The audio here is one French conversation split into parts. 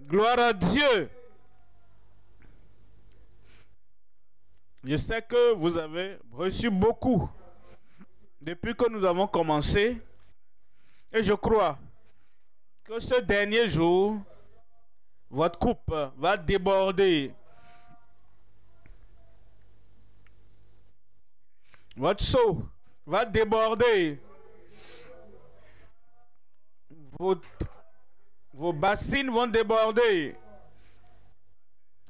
Gloire à Dieu. Je sais que vous avez reçu beaucoup depuis que nous avons commencé. Et je crois que ce dernier jour, votre coupe va déborder. Votre seau va déborder. Vos bassines vont déborder.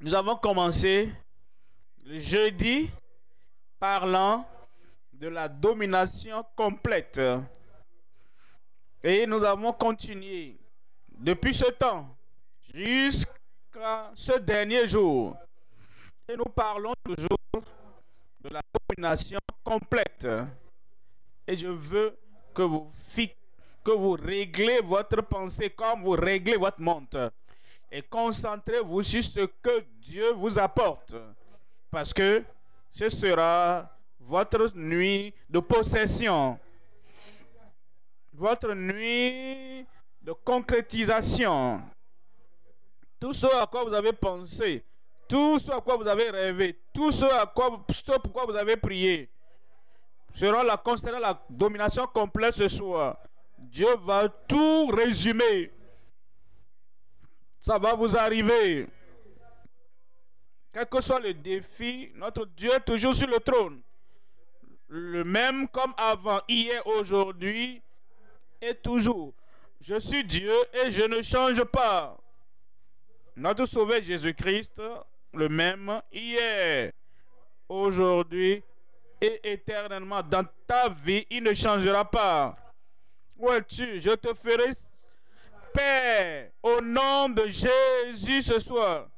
Nous avons commencé le jeudi parlant de la domination complète. Et nous avons continué depuis ce temps jusqu'à ce dernier jour. Et nous parlons toujours de la domination complète. Et je veux que vous réglez votre pensée comme vous réglez votre montre. Et concentrez-vous sur ce que Dieu vous apporte. Parce que ce sera votre nuit de possession. Votre nuit de concrétisation. Tout ce à quoi vous avez pensé, tout ce à quoi vous avez rêvé, tout ce pourquoi vous avez prié, concernant la domination complète ce soir. Dieu va tout résumer. Ça va vous arriver. Quel que soit le défi, notre Dieu est toujours sur le trône. Le même comme avant, hier, aujourd'hui et toujours. Je suis Dieu et je ne change pas. Notre Sauveur Jésus-Christ, le même hier, aujourd'hui et éternellement. Dans ta vie, il ne changera pas. Où es-tu? Je te ferai paix au nom de Jésus ce soir.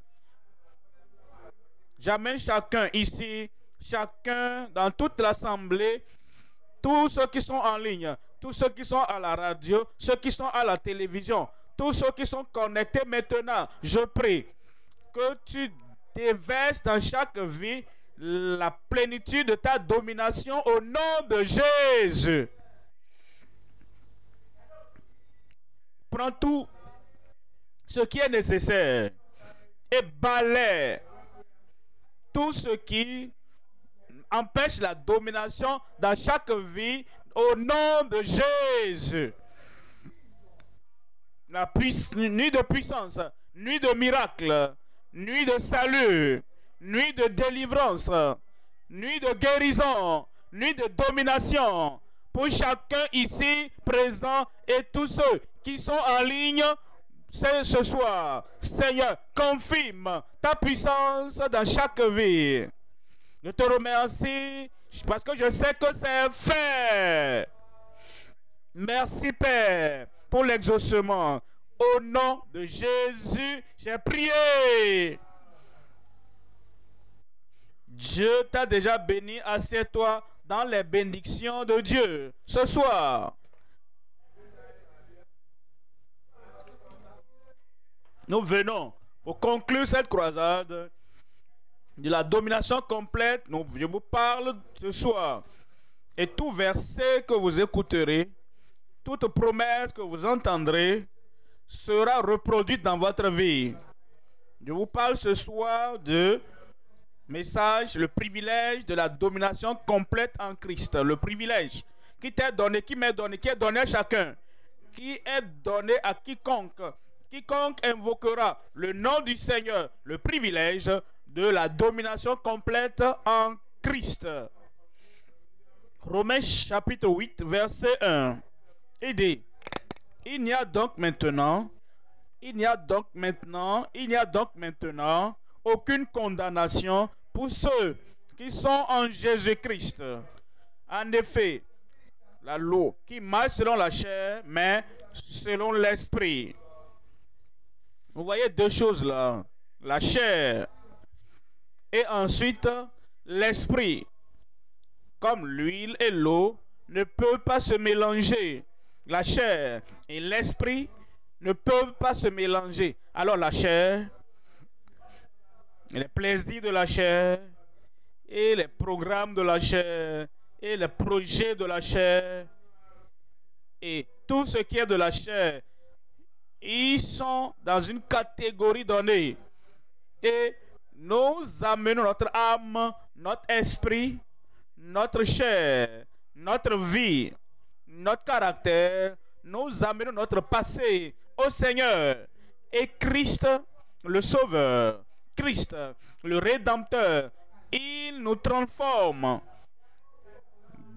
J'amène chacun ici, chacun dans toute l'assemblée, tous ceux qui sont en ligne, tous ceux qui sont à la radio, ceux qui sont à la télévision, tous ceux qui sont connectés maintenant. Je prie que tu déverses dans chaque vie la plénitude de ta domination au nom de Jésus. Prends tout ce qui est nécessaire et balaie tout ce qui empêche la domination dans chaque vie au nom de Jésus. La nuit de puissance, nuit de miracle, nuit de salut, nuit de délivrance, nuit de guérison, nuit de domination pour chacun ici présent et tous ceux qui sont en ligne ce soir. Seigneur, confirme ta puissance dans chaque vie. Je te remercie parce que je sais que c'est fait. Merci Père pour l'exaucement. Au nom de Jésus, j'ai prié. Dieu t'a déjà béni. Assieds-toi dans les bénédictions de Dieu ce soir. Nous venons pour conclure cette croisade de la domination complète. Je vous parle ce soir. Et tout verset que vous écouterez, toute promesse que vous entendrez sera reproduite dans votre vie. Je vous parle ce soir de message, le privilège de la domination complète en Christ. Le privilège qui t'est donné, qui m'est donné, qui est donné à chacun, qui est donné à quiconque. Quiconque invoquera le nom du Seigneur, le privilège de la domination complète en Christ. Romains chapitre 8, verset 1. Il dit, il n'y a donc maintenant aucune condamnation pour ceux qui sont en Jésus-Christ. En effet, la loi qui marche selon la chair, mais selon l'esprit. Vous voyez deux choses là, la chair et ensuite l'esprit. Comme l'huile et l'eau ne peuvent pas se mélanger, la chair et l'esprit ne peuvent pas se mélanger. Alors la chair, les plaisirs de la chair et les programmes de la chair et les projets de la chair et tout ce qui est de la chair Ils sont dans une catégorie donnée. Et nous amenons notre âme, notre esprit, notre chair, notre vie, notre caractère, nous amenons notre passé au Seigneur. Et Christ, le Sauveur, Christ, le Rédempteur, il nous transforme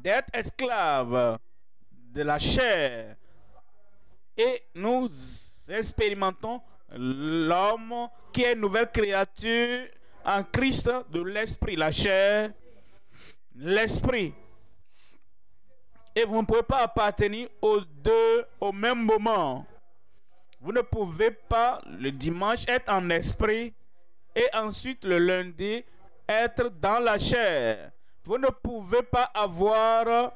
d'être esclaves de la chair et nous expérimentons l'homme qui est une nouvelle créature en Christ de l'esprit, la chair, l'esprit. Et vous ne pouvez pas appartenir aux deux au même moment. Vous ne pouvez pas le dimanche être en esprit et ensuite le lundi être dans la chair. Vous ne pouvez pas avoir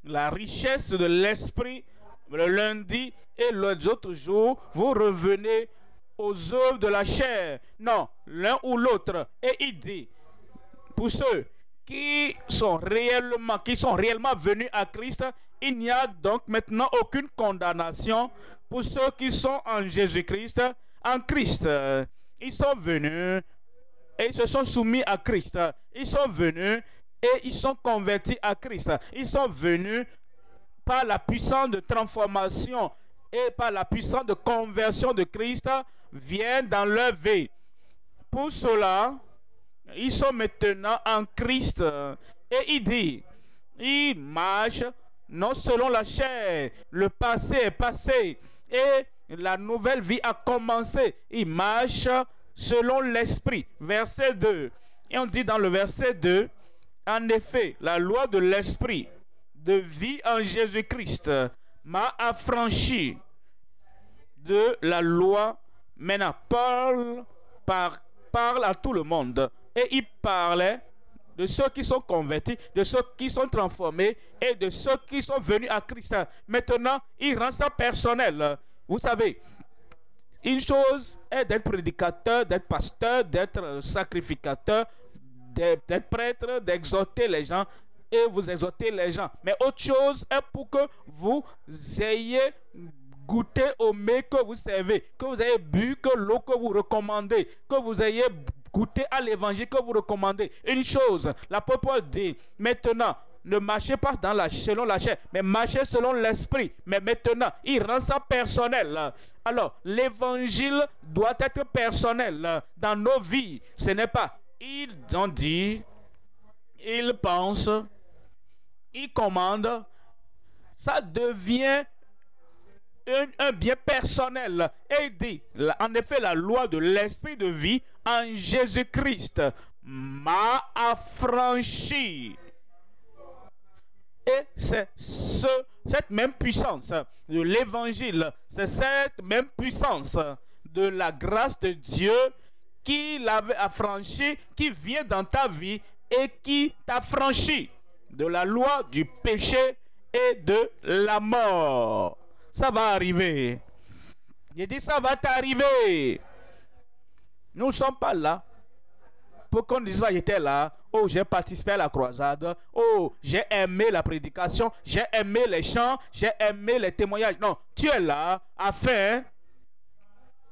la richesse de l'esprit le lundi et les autres jours, vous revenez aux œuvres de la chair. Non, l'un ou l'autre. Et il dit, pour ceux qui sont réellement venus à Christ, il n'y a donc maintenant aucune condamnation pour ceux qui sont en Jésus-Christ, en Christ. Ils sont venus et ils se sont soumis à Christ. Ils sont venus et ils sont convertis à Christ. Ils sont venus par la puissance de transformation et par la puissance de conversion de Christ viennent dans leur vie. Pour cela, ils sont maintenant en Christ. Et il dit, ils marchent non selon la chair. Le passé est passé et la nouvelle vie a commencé. Ils marchent selon l'esprit. Verset 2. Et on dit dans le verset 2, en effet, la loi de l'esprit de vie en Jésus-Christ m'a affranchi de la loi. Maintenant, Paul parle à tout le monde. Et il parlait de ceux qui sont convertis, de ceux qui sont transformés et de ceux qui sont venus à Christ. Maintenant, il rend ça personnel. Vous savez, une chose est d'être prédicateur, d'être pasteur, d'être sacrificateur, d'être prêtre, d'exhorter les gens et vous exhortez les gens. Mais autre chose est pour que vous ayez goûté au mets que vous servez, que vous ayez bu que l'eau que vous recommandez, que vous ayez goûté à l'évangile que vous recommandez. Une chose, l'apôtre Paul dit, maintenant, ne marchez pas selon la chair, mais marchez selon l'esprit. Mais maintenant, il rend ça personnel. Alors, l'évangile doit être personnel dans nos vies. Ce n'est pas, ils ont dit, ils pensent, ils commandent, ça devient un bien personnel. Et il dit, en effet, la loi de l'esprit de vie en Jésus-Christ m'a affranchi. Et c'est cette même puissance de l'évangile, c'est cette même puissance de la grâce de Dieu qui l'avait affranchi, qui vient dans ta vie et qui t'affranchit de la loi du péché et de la mort. Ça va arriver. J'ai dit ça va t'arriver. Nous ne sommes pas là pour qu'on dise j'étais là. Oh, j'ai participé à la croisade. Oh, j'ai aimé la prédication. J'ai aimé les chants. J'ai aimé les témoignages. Non, tu es là afin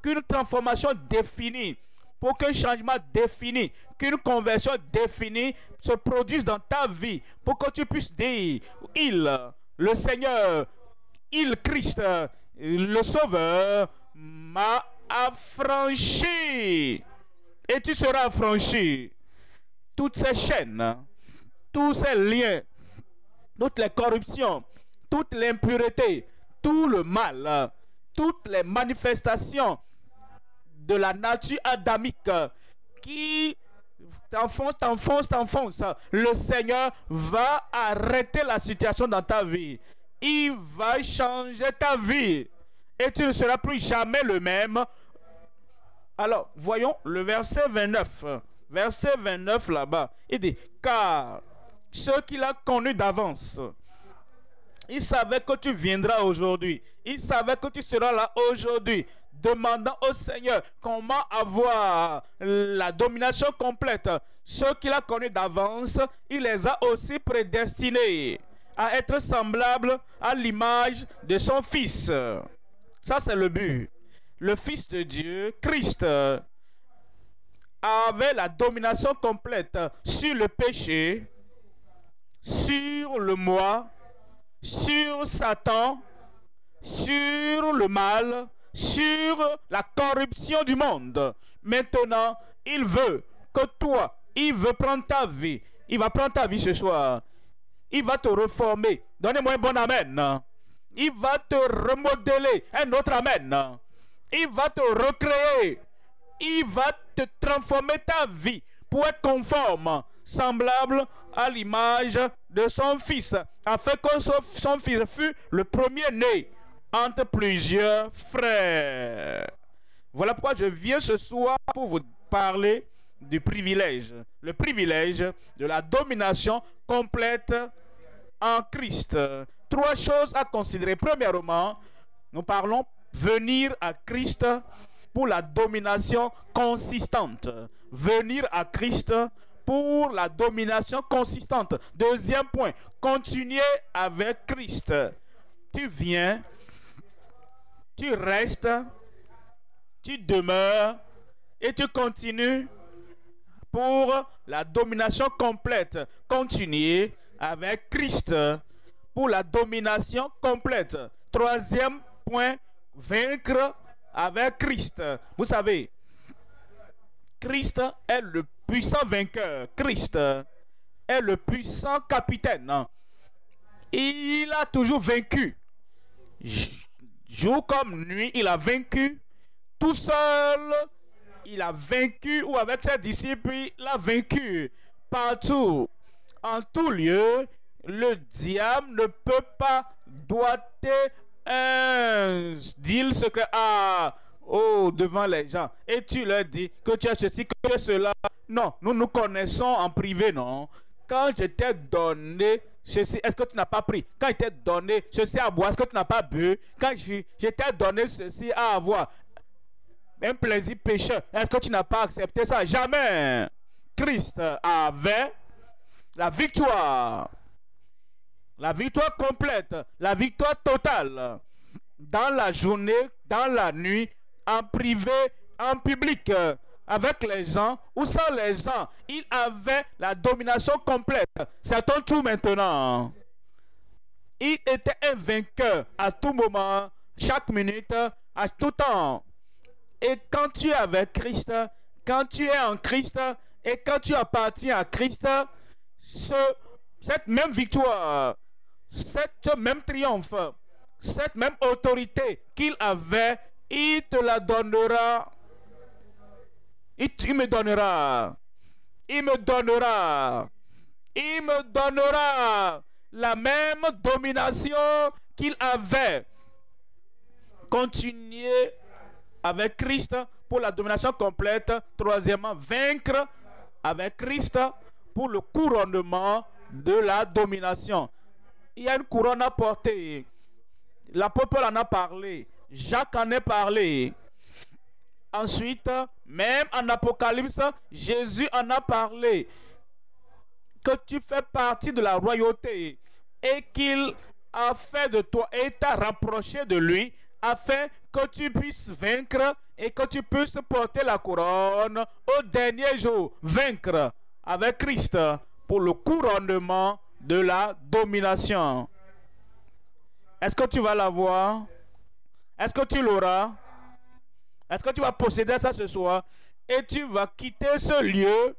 qu'une transformation définie, pour qu'un changement défini, qu'une conversion définie se produise dans ta vie, pour que tu puisses dire, le Seigneur, Christ, le Sauveur, m'a affranchi. Et tu seras affranchi. Toutes ces chaînes, tous ces liens, toutes les corruptions, toute l'impureté, tout le mal, toutes les manifestations de la nature adamique qui t'enfonce, le Seigneur va arrêter la situation dans ta vie. Il va changer ta vie et tu ne seras plus jamais le même. Alors, voyons le verset 29. Verset 29 là-bas. Il dit, car ceux qu'il a connus d'avance, il savait que tu viendras aujourd'hui. Il savait que tu seras là aujourd'hui, demandant au Seigneur comment avoir la domination complète. Ceux qu'il a connus d'avance, il les a aussi prédestinés à être semblables à l'image de son Fils, Ça, c'est le but. Le Fils de Dieu, Christ, avait la domination complète sur le péché, sur le moi, sur Satan, sur le mal, sur la corruption du monde. Maintenant, il veut que toi, il veut prendre ta vie. Il va prendre ta vie ce soir. Il va te reformer. Donnez-moi un bon amen. Il va te remodeler. Un autre amen. Il va te recréer. Il va te transformer ta vie pour être conforme, semblable à l'image de son fils, afin que son fils fût le premier-né entre plusieurs frères. Voilà pourquoi je viens ce soir pour vous parler du privilège. Le privilège de la domination complète en Christ. Trois choses à considérer. Premièrement, nous parlons venir à Christ pour la domination consistante. Venir à Christ pour la domination consistante. Deuxième point, continuer avec Christ. Tu viens, tu restes, tu demeures et tu continues pour la domination complète. Continuer avec Christ pour la domination complète. Troisième point, vaincre avec Christ. Vous savez, Christ est le puissant vainqueur. Christ est le puissant capitaine. Il a toujours vaincu. Jour comme nuit, il a vaincu. Tout seul, il a vaincu, ou avec ses disciples, il a vaincu. Partout, en tout lieu, le diable ne peut pas doiter un deal secret devant les gens. Et tu leur dis que tu as ceci, que tu as cela. Non, nous nous connaissons en privé, non? Quand je t'ai donné ceci, est-ce que tu n'as pas pris? Quand je t'ai donné ceci à boire, est-ce que tu n'as pas bu? Quand je t'ai donné ceci à avoir, un plaisir pécheur, est-ce que tu n'as pas accepté ça? Jamais. Christ avait la victoire complète, la victoire totale, dans la journée, dans la nuit, en privé, en public, avec les gens ou sans les gens. Il avait la domination complète. C'est ton tour maintenant. Il était un vainqueur à tout moment, chaque minute, à tout temps. Et quand tu es avec Christ, quand tu es en Christ, et quand tu appartiens à Christ, cette même victoire, cette même triomphe, cette même autorité qu'il avait, il te la donnera. Il me donnera. Il me donnera. Il me donnera la même domination qu'il avait. Continuer avec Christ pour la domination complète. Troisièmement, vaincre avec Christ pour le couronnement de la domination. Il y a une couronne à porter. L'apôtre Paul en a parlé. Jacques en a parlé. Ensuite, même en Apocalypse, Jésus en a parlé. Que tu fais partie de la royauté et qu'il a fait de toi et t'a rapproché de lui afin que tu puisses vaincre et que tu puisses porter la couronne au dernier jour. Vaincre avec Christ pour le couronnement de la domination. Est-ce que tu vas l'avoir? Est-ce que tu l'auras? Est-ce que tu vas posséder ça ce soir? Et tu vas quitter ce lieu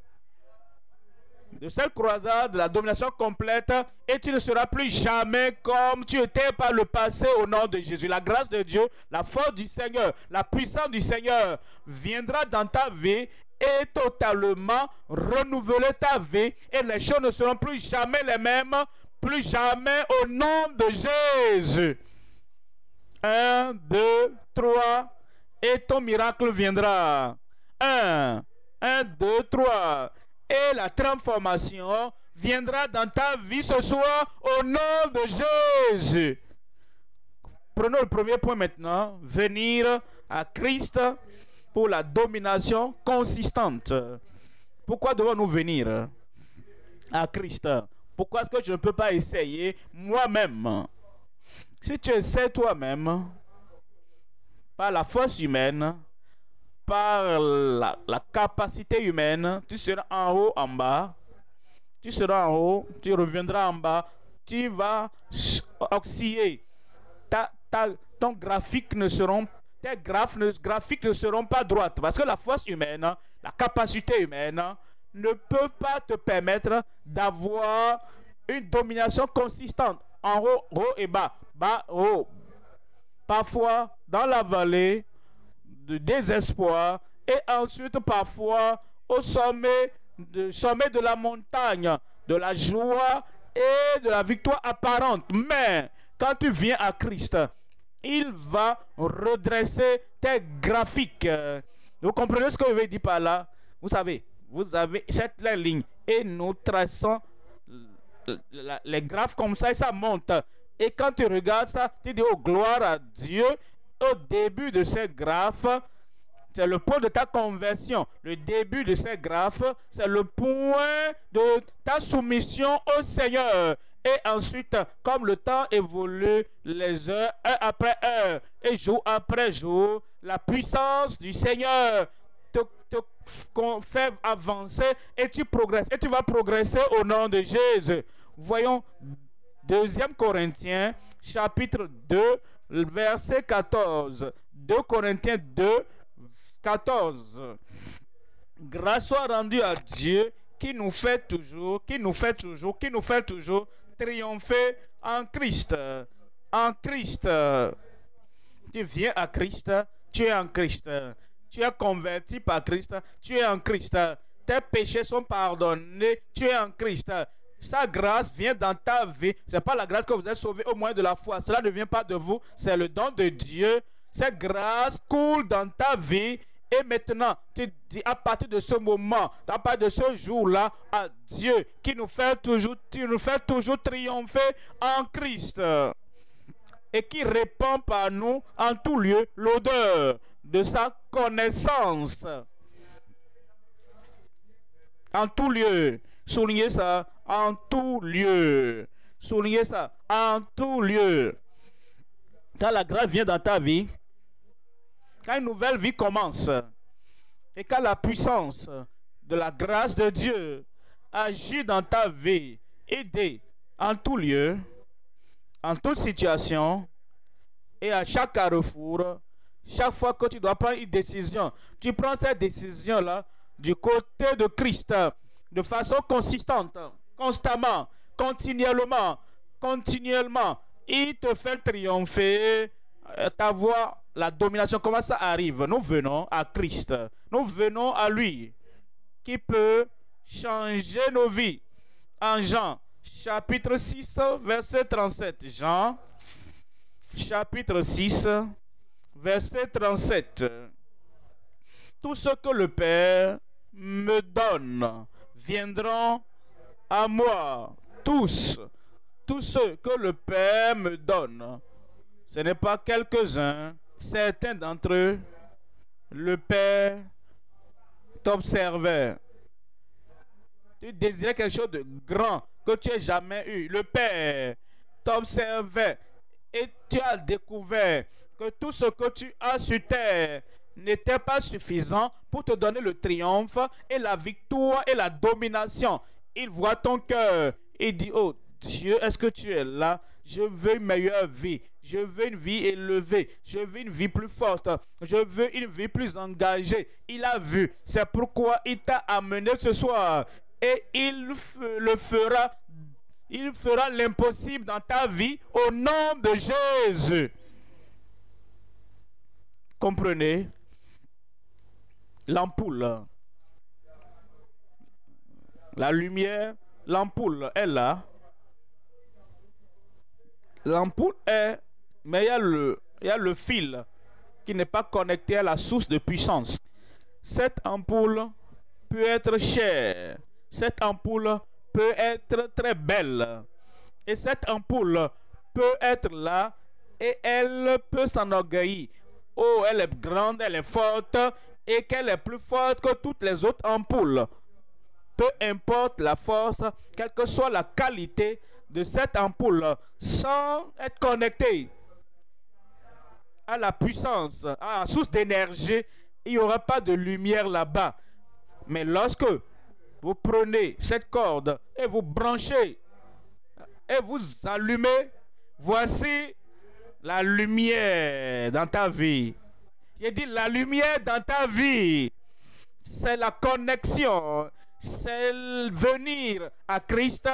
de cette croisade de la domination complète et tu ne seras plus jamais comme tu étais par le passé au nom de Jésus. La grâce de Dieu, la force du Seigneur, la puissance du Seigneur viendra dans ta vie et totalement renouveler ta vie et les choses ne seront plus jamais les mêmes, plus jamais au nom de Jésus. 1, 2, 3 et ton miracle viendra. 1, 2, 3 et la transformation viendra dans ta vie ce soir au nom de Jésus. Prenons le premier point maintenant. Venir à Christ pour la domination consistante. Pourquoi devons-nous venir à Christ? Pourquoi est-ce que je ne peux pas essayer moi-même? Si tu essaies toi-même, par la force humaine, par la capacité humaine. Tu seras en haut, en bas. Tu seras en haut, tu reviendras en bas. Tu vas osciller. Ton graphique ne seront, tes graphiques ne seront pas droites. Parce que la force humaine, la capacité humaine ne peut pas te permettre d'avoir une domination consistante en haut, haut et bas, bas, haut. Parfois dans la vallée de désespoir et ensuite parfois au sommet de la montagne, de la joie et de la victoire apparente. Mais quand tu viens à Christ, il va redresser tes graphiques. Vous comprenez ce que je veux dire par là? Vous savez, vous avez cette ligne et nous traçons les graphes comme ça et ça monte. Et quand tu regardes ça, tu dis oh gloire à Dieu. Au début de ces graphes, c'est le point de ta conversion. Le début de ces graphes, c'est le point de ta soumission au Seigneur. Et ensuite, comme le temps évolue, les heures, heure après heure, et jour après jour, la puissance du Seigneur te fait avancer et tu progresses. Et tu vas progresser au nom de Jésus. Voyons 2 Corinthiens, chapitre 2, verset 14. 2 Corinthiens 2, 14. Grâce soit rendue à Dieu qui nous fait toujours triompher en Christ. En Christ. Tu viens à Christ, tu es en Christ. Tu es converti par Christ, tu es en Christ. Tes péchés sont pardonnés, tu es en Christ. Sa grâce vient dans ta vie. Ce n'est pas la grâce que vous êtes sauvé au moyen de la foi. Cela ne vient pas de vous, c'est le don de Dieu. Cette grâce coule dans ta vie. Et maintenant, tu dis à partir de ce moment, à partir de ce jour-là, à Dieu qui nous fait toujours triompher en Christ. Et qui répand par nous en tout lieu l'odeur de sa connaissance. En tout lieu. Soulignez ça. En tout lieu. Soulignez ça. En tout lieu. Quand la grâce vient dans ta vie, quand une nouvelle vie commence, et quand la puissance de la grâce de Dieu agit dans ta vie, aidez en tout lieu, en toute situation, et à chaque carrefour, chaque fois que tu dois prendre une décision, tu prends cette décision-là du côté de Christ, de façon consistante, constamment, continuellement, il te fait triompher, t'avoir la domination. Comment ça arrive? Nous venons à Christ, nous venons à lui, qui peut changer nos vies. En Jean, chapitre 6, verset 37. Jean, chapitre 6, verset 37. Tout ce que le Père me donne viendront à moi. Tous ceux que le Père me donne. Ce n'est pas quelques-uns, certains d'entre eux. Le Père t'observait. Tu désirais quelque chose de grand que tu n'as jamais eu. Le Père t'observait et tu as découvert que tout ce que tu as sur terre n'était pas suffisant pour te donner le triomphe et la victoire et la domination. Il voit ton cœur et dit, oh Dieu, est-ce que tu es là? Je veux une meilleure vie. Je veux une vie élevée. Je veux une vie plus forte. Je veux une vie plus engagée. Il a vu. C'est pourquoi il t'a amené ce soir. Et il fera l'impossible dans ta vie au nom de Jésus. Comprenez? L'ampoule. La lumière, l'ampoule est là. L'ampoule est, mais il y a le fil qui n'est pas connecté à la source de puissance. Cette ampoule peut être chère. Cette ampoule peut être très belle. Et cette ampoule peut être là et elle peut s'enorgueillir. Oh, elle est grande, elle est forte et qu'elle est plus forte que toutes les autres ampoules. Peu importe la force, quelle que soit la qualité de cette ampoule, sans être connectée à la puissance, à la source d'énergie, il n'y aura pas de lumière là-bas. Mais lorsque vous prenez cette corde et vous branchez et vous allumez, voici la lumière dans ta vie. J'ai dit la lumière dans ta vie. C'est la connexion, c'est venir à Christ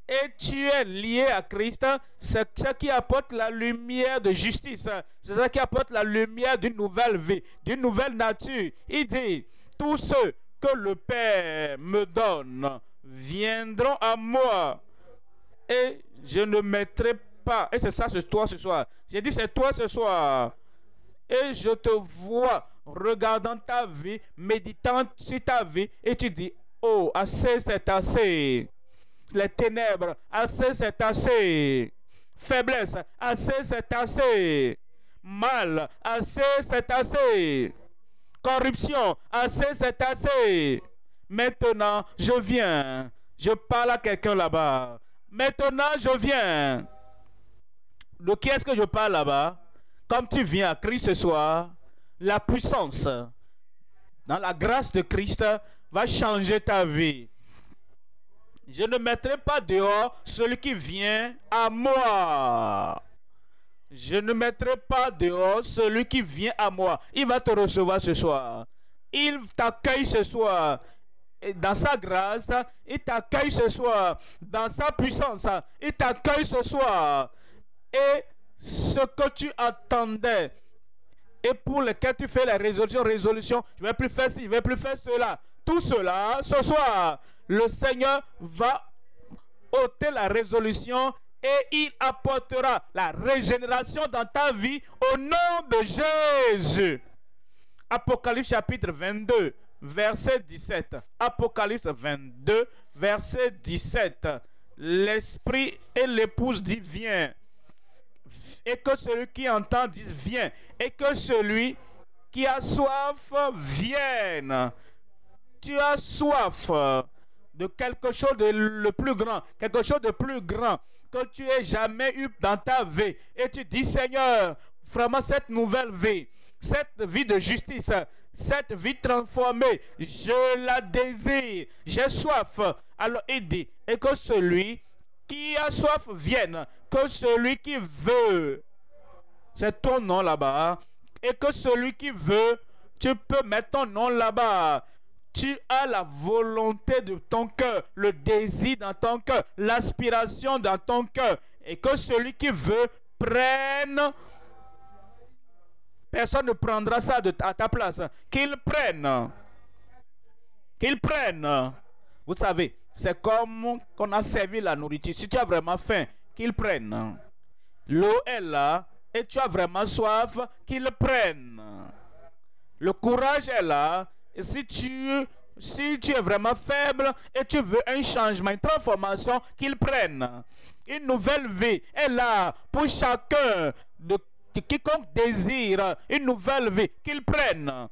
et tu es lié à Christ. C'est ça qui apporte la lumière de justice. C'est ça qui apporte la lumière d'une nouvelle vie, d'une nouvelle nature. Il dit, tous ceux que le Père me donne viendront à moi et je ne mettrai pas. Et c'est ça, c'est toi ce soir. J'ai dit, c'est toi ce soir. Et je te vois regardant ta vie, méditant sur ta vie, et tu dis, oh, assez, c'est assez. Les ténèbres, assez, c'est assez. Faiblesse, assez, c'est assez. Mal, assez, c'est assez. Corruption, assez, c'est assez. Maintenant, je viens. Je parle à quelqu'un là-bas. Maintenant, je viens. De qui est-ce que je parle là-bas? Comme tu viens à Christ ce soir, la puissance dans la grâce de Christ va changer ta vie. Je ne mettrai pas dehors celui qui vient à moi. Je ne mettrai pas dehors celui qui vient à moi. Il va te recevoir ce soir. Il t'accueille ce soir. Et dans sa grâce, il t'accueille ce soir. Dans sa puissance, il t'accueille ce soir. Et ce que tu attendais et pour lequel tu fais les résolutions, je ne vais plus faire ci, je ne vais plus faire cela. Tout cela, ce soir, le Seigneur va ôter la résolution et il apportera la régénération dans ta vie au nom de Jésus. Apocalypse chapitre 22, verset 17. Apocalypse 22, verset 17. L'esprit et l'épouse dit viens. Et que celui qui entend dise viens. Et que celui qui a soif vienne. Tu as soif de quelque chose de le plus grand, quelque chose de plus grand que tu aies jamais eu dans ta vie. Et tu dis Seigneur, vraiment cette nouvelle vie, cette vie de justice, cette vie transformée, je la désire, j'ai soif. Alors il dit, et que celui qui a soif vienne, que celui qui veut, c'est ton nom là-bas, et que celui qui veut, tu peux mettre ton nom là-bas. Tu as la volonté de ton cœur, le désir dans ton cœur, l'aspiration dans ton cœur, et que celui qui veut prenne. Personne ne prendra ça à ta place. Qu'il prenne. Qu'il prenne. Vous savez, c'est comme qu'on a servi la nourriture. Si tu as vraiment faim, qu'il prenne. L'eau est là et tu as vraiment soif, qu'il prenne. Le courage est là. Et si tu es vraiment faible et tu veux un changement, une transformation, qu'il prenne. Une nouvelle vie est là pour chacun de quiconque désire une nouvelle vie, qu'il prenne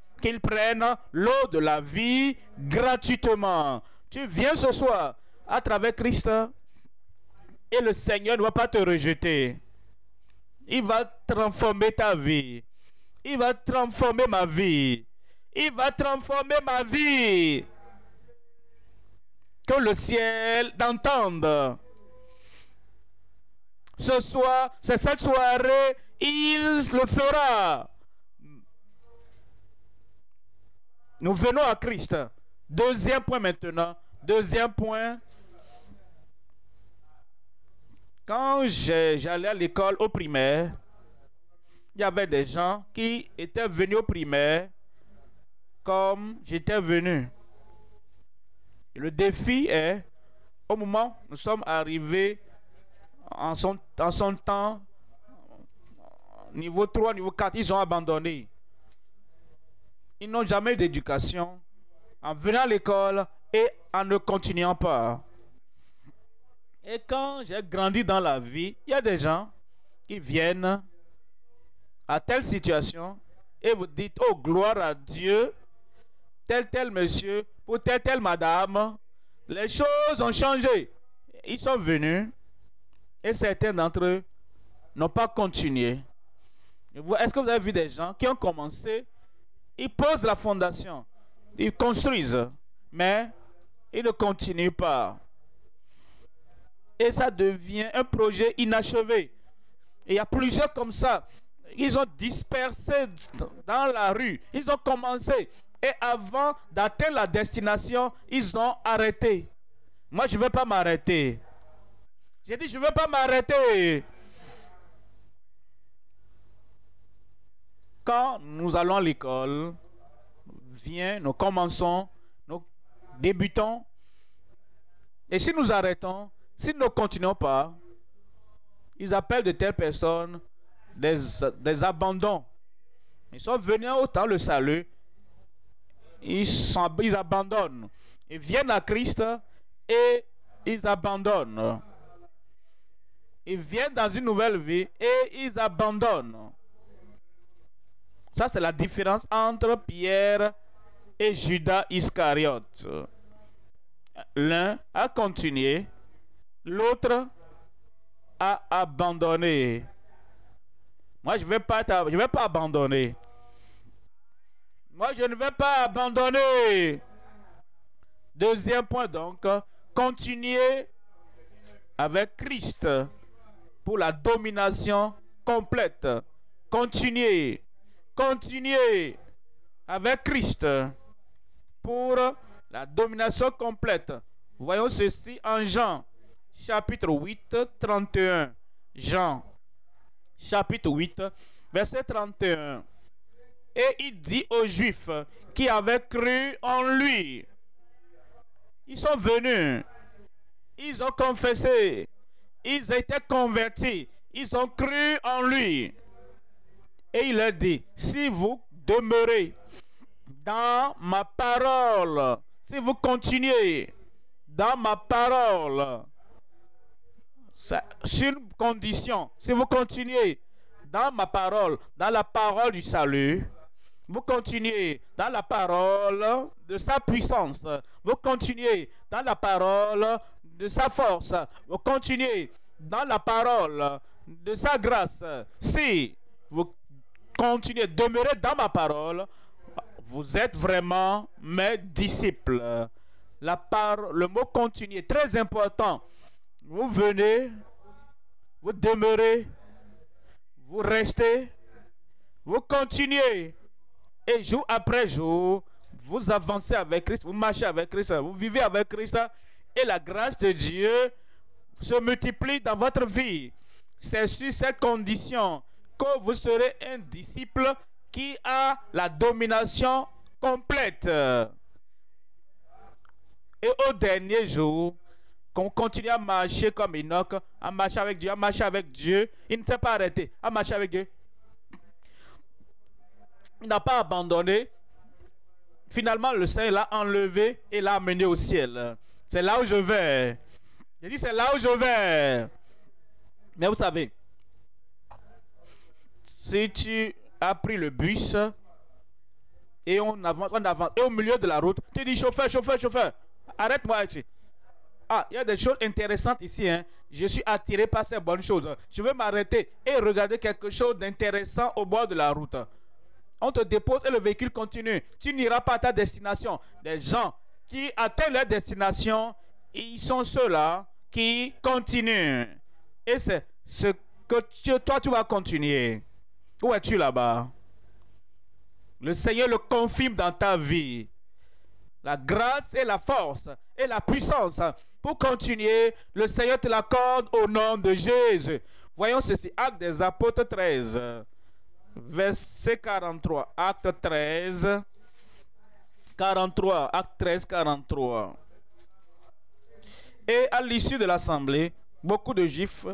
l'eau de la vie gratuitement. Tu viens ce soir à travers Christ et le Seigneur ne va pas te rejeter. Il va transformer ta vie. Il va transformer ma vie. Il va transformer ma vie. Que le ciel t'entende. Ce soir, c'est cette soirée, il le fera. Nous venons à Christ. Deuxième point maintenant. Deuxième point. Quand j'allais à l'école au primaire, il y avait des gens qui étaient venus au primaire comme j'étais venu. Et le défi est, au moment où nous sommes arrivés en son temps, niveau 3, niveau 4, ils ont abandonné. Ils n'ont jamais eu d'éducation en venant à l'école et en ne continuant pas. Et quand j'ai grandi dans la vie, il y a des gens qui viennent à telle situation et vous dites, oh gloire à Dieu, tel monsieur, pour telle madame, les choses ont changé. Ils sont venus et certains d'entre eux n'ont pas continué. Est-ce que vous avez vu des gens qui ont commencé, ils posent la fondation, ils construisent, mais ils ne continuent pas. Et ça devient un projet inachevé. Et il y a plusieurs comme ça. Ils ont dispersé dans la rue. Ils ont commencé. Et avant d'atteindre la destination, ils ont arrêté. Moi, je ne veux pas m'arrêter. J'ai dit, je ne veux pas m'arrêter. Quand nous allons à l'école, nous commençons, nous débutons. Et si nous arrêtons, si nous ne continuons pas, ils appellent de telles personnes des abandons. Ils sont venus au temps le salut, ils abandonnent. Ils viennent à Christ et ils abandonnent. Ils viennent dans une nouvelle vie et ils abandonnent. Ça, c'est la différence entre Pierre et Judas Iscariote. L'un a continué, l'autre a abandonné. Moi, je ne vais pas abandonner. Moi, je ne vais pas abandonner. Deuxième point, donc, continuer avec Christ pour la domination complète. Continuer avec Christ pour la domination complète. Voyons ceci en Jean, chapitre 8, 31. Jean, chapitre 8, verset 31. Et il dit aux Juifs qui avaient cru en lui. Ils sont venus. Ils ont confessé. Ils étaient convertis. Ils ont cru en lui. Et il leur dit, si vous demeurez dans ma parole, si vous continuez dans ma parole, sur une condition, si vous continuez dans ma parole, dans la parole du salut, vous continuez dans la parole de sa puissance, vous continuez dans la parole de sa force, vous continuez dans la parole de sa grâce. Si vous continuez, demeurez dans ma parole, vous êtes vraiment mes disciples. Le mot continuer est très important. Vous venez, vous demeurez, vous restez, vous continuez. Et jour après jour, vous avancez avec Christ, vous marchez avec Christ, vous vivez avec Christ. Et la grâce de Dieu se multiplie dans votre vie. C'est sur cette condition que vous serez un disciple qui a la domination complète. Et au dernier jour, qu'on continue à marcher comme Enoch, à marcher avec Dieu, à marcher avec Dieu, il ne s'est pas arrêté, à marcher avec Dieu. Il n'a pas abandonné. Finalement, le Seigneur l'a enlevé et l'a amené au ciel. C'est là où je vais. J'ai dit, c'est là où je vais. Mais vous savez, si tu as pris le bus et on avance, et au milieu de la route, tu dis, chauffeur, arrête-moi ici. Ah, il y a des choses intéressantes ici. Hein. Je suis attiré par ces bonnes choses. Je veux m'arrêter et regarder quelque chose d'intéressant au bord de la route. On te dépose et le véhicule continue. Tu n'iras pas à ta destination. Des gens qui atteignent leur destination, ils sont ceux-là qui continuent. Et c'est ce que toi, tu vas continuer. Où es-tu là-bas? Le Seigneur le confirme dans ta vie. La grâce et la force et la puissance pour continuer, le Seigneur te l'accorde au nom de Jésus. Voyons ceci, Actes des Apôtres 13, verset 43. Acte 13, 43. Acte 13, 43. Et à l'issue de l'assemblée, beaucoup de Juifs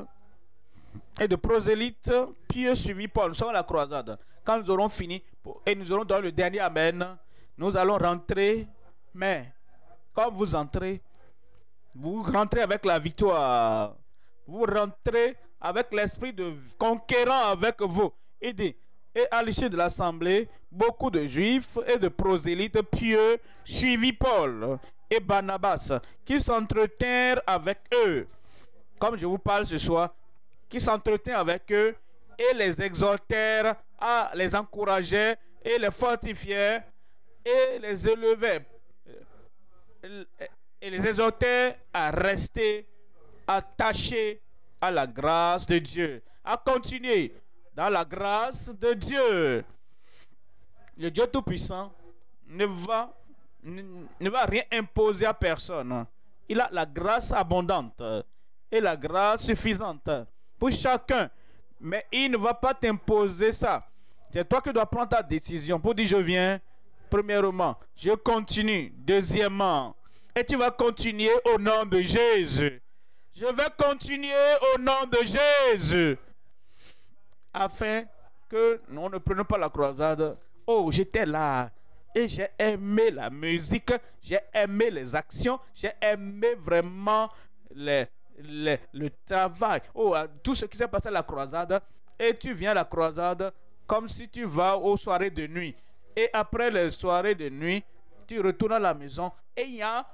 et de prosélytes pieux suivis Paul. Nous sommes à la croisade. Quand nous aurons fini et nous aurons donné le dernier Amen, nous allons rentrer. Mais quand vous entrez, vous rentrez avec la victoire. Vous rentrez avec l'esprit de conquérant avec vous. Et à l'issue de l'assemblée, beaucoup de Juifs et de prosélytes pieux suivis Paul et Barnabas, qui s'entretinrent avec eux. Comme je vous parle ce soir, qui s'entretinrent avec eux et les exhortèrent les encourageait et les fortifiait et les élevait et les exhortait à rester attachés à la grâce de Dieu, à continuer dans la grâce de Dieu. Le Dieu Tout-Puissant ne va rien imposer à personne. Il a la grâce abondante et la grâce suffisante pour chacun. Mais il ne va pas t'imposer ça. C'est toi qui dois prendre ta décision pour dire je viens. Premièrement, je continue. Deuxièmement, et tu vas continuer au nom de Jésus. Je vais continuer au nom de Jésus. Afin que nous ne prenions pas la croisade. Oh, j'étais là. Et j'ai aimé la musique. J'ai aimé les actions. J'ai aimé vraiment le travail. Oh, tout ce qui s'est passé à la croisade. Et tu viens à la croisade comme si tu vas aux soirées de nuit. Et après les soirées de nuit, tu retournes à la maison et il n'y a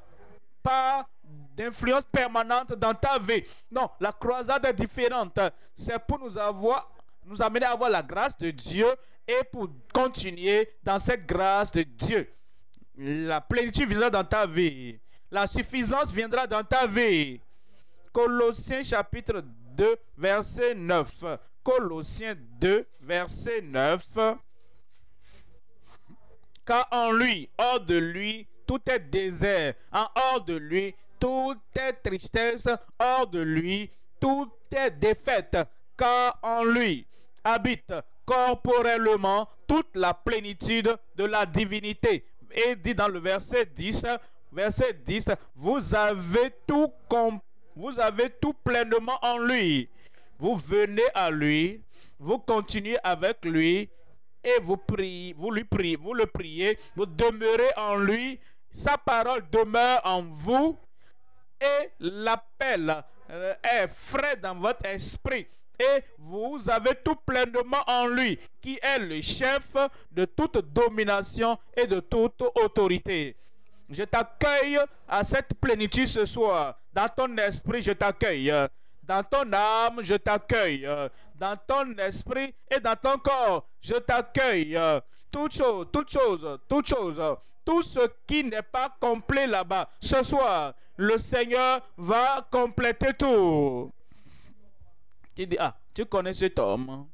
pas d'influence permanente dans ta vie. Non, la croisade est différente. C'est pour nous amener à avoir la grâce de Dieu et pour continuer dans cette grâce de Dieu. La plénitude viendra dans ta vie. La suffisance viendra dans ta vie. Colossiens chapitre 2, verset 9. Colossiens 2, verset 9. Car en lui, hors de lui, tout est désert. En hors de lui, tout est tristesse. Hors de lui, tout est défaite. Car en lui habite corporellement toute la plénitude de la divinité. Et dit dans le verset 10, vous avez tout pleinement en lui. Vous venez à lui, vous continuez avec lui, et vous le priez, vous demeurez en lui, sa parole demeure en vous, et l'appel est frais dans votre esprit, et vous avez tout pleinement en lui, qui est le chef de toute domination et de toute autorité. Je t'accueille à cette plénitude ce soir. Dans ton esprit, je t'accueille. Dans ton âme, je t'accueille. Dans ton esprit et dans ton corps, je t'accueille. Toute chose, tout ce qui n'est pas complet là-bas, ce soir, le Seigneur va compléter tout. Tu dis, ah, tu connais cet homme,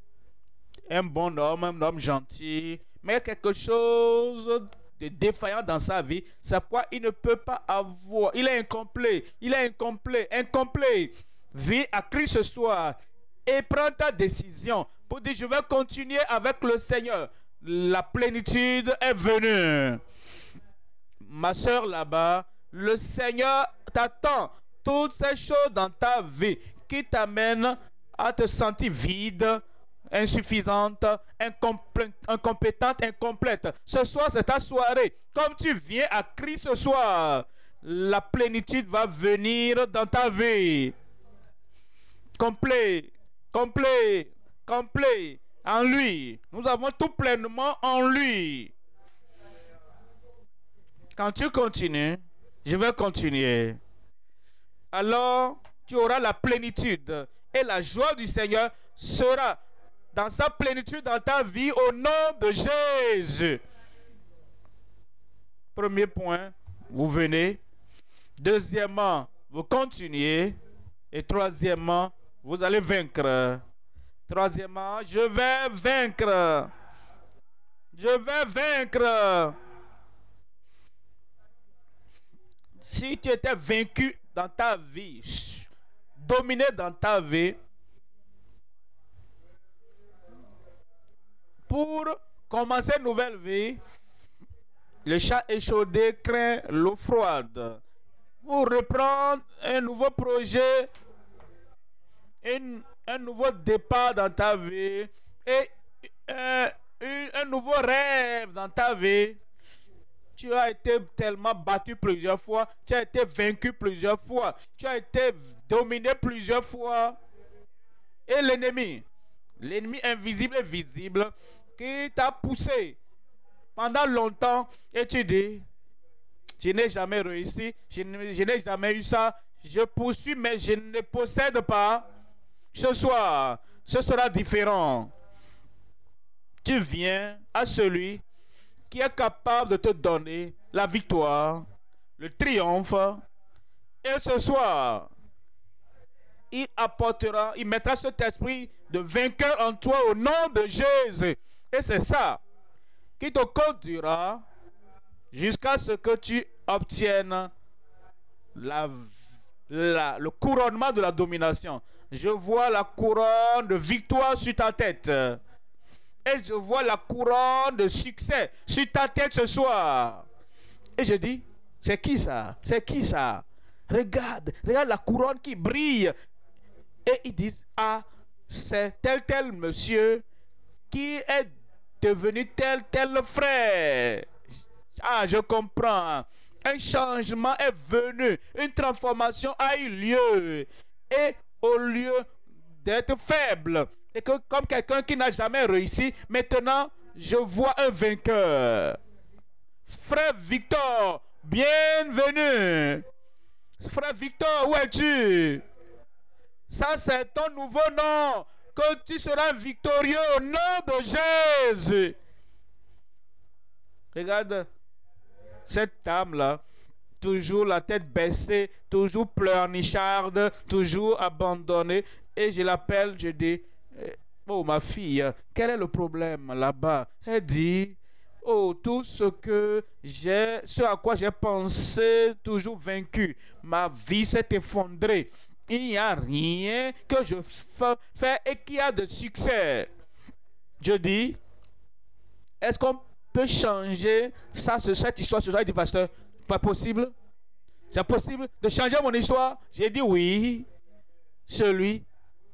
un bon homme, un homme gentil, mais il y a quelque chose de défaillant dans sa vie, c'est pourquoi il ne peut pas avoir, il est incomplet. Vis à Christ ce soir et prends ta décision pour dire je vais continuer avec le Seigneur. La plénitude est venue. Ma soeur là-bas, le Seigneur t'attend. Toutes ces choses dans ta vie qui t'amènent à te sentir vide, insuffisante, incompétente, incomplète. Ce soir, c'est ta soirée. Comme tu viens à Christ ce soir, la plénitude va venir dans ta vie. Complet en lui. Nous avons tout pleinement en lui. Quand tu continues, je vais continuer. Alors, tu auras la plénitude et la joie du Seigneur sera dans sa plénitude dans ta vie au nom de Jésus. Premier point, vous venez. Deuxièmement, vous continuez. Et troisièmement, vous allez vaincre. Troisièmement, je vais vaincre. Je vais vaincre. Si tu étais vaincu dans ta vie, dominé dans ta vie, pour commencer une nouvelle vie, le chat échaudé craint l'eau froide. Pour reprendre un nouveau projet, un nouveau départ dans ta vie et un nouveau rêve dans ta vie. Tu as été tellement battu plusieurs fois, tu as été vaincu plusieurs fois, tu as été dominé plusieurs fois. Et l'ennemi invisible et visible qui t'a poussé pendant longtemps et tu dis, je n'ai jamais réussi, je n'ai jamais eu ça, je poursuis mais je ne possède pas. Ce soir, ce sera différent. tu viens à celui qui est capable de te donner la victoire, le triomphe. Et ce soir, il apportera, il mettra cet esprit de vainqueur en toi au nom de Jésus. Et c'est ça qui te conduira jusqu'à ce que tu obtiennes le couronnement de la domination. Je vois la couronne de victoire sur ta tête. Et je vois la couronne de succès sur ta tête ce soir. Et je dis, c'est qui ça? C'est qui ça? Regarde la couronne qui brille. Et ils disent, ah, c'est tel monsieur qui est devenu tel frère. Ah, je comprends. Un changement est venu. Une transformation a eu lieu. Et au lieu d'être faible, et que comme quelqu'un qui n'a jamais réussi, maintenant, je vois un vainqueur. Frère Victor, bienvenue. Frère Victor, où es-tu? Ça, c'est ton nouveau nom. Que tu seras victorieux au nom de Jésus. Regarde cette dame-là, toujours la tête baissée, toujours pleurnicharde, toujours abandonnée. Et je l'appelle, je dis, oh ma fille, quel est le problème là-bas? Elle dit, oh, tout ce à quoi j'ai pensé, toujours vaincu. Ma vie s'est effondrée. Il n'y a rien que je fais et qui a de succès. Je dis, est-ce qu'on peut changer ça, cette histoire? Il dit, pasteur, pas possible. C'est possible de changer mon histoire? J'ai dit oui. Celui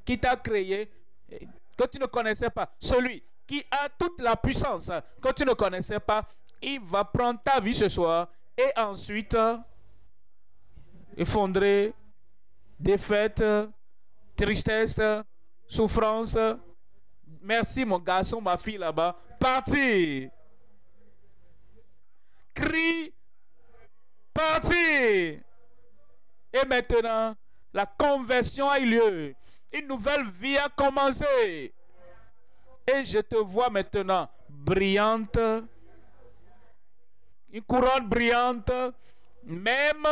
qui t'a créé, que tu ne connaissais pas, celui qui a toute la puissance que tu ne connaissais pas, il va prendre ta vie ce soir et ensuite effondrer, défaite, tristesse, souffrance. Merci mon garçon, ma fille là-bas. Parti. Crie. Parti. Et maintenant, la conversion a eu lieu. Une nouvelle vie a commencé. Et je te vois maintenant brillante. Une couronne brillante. Même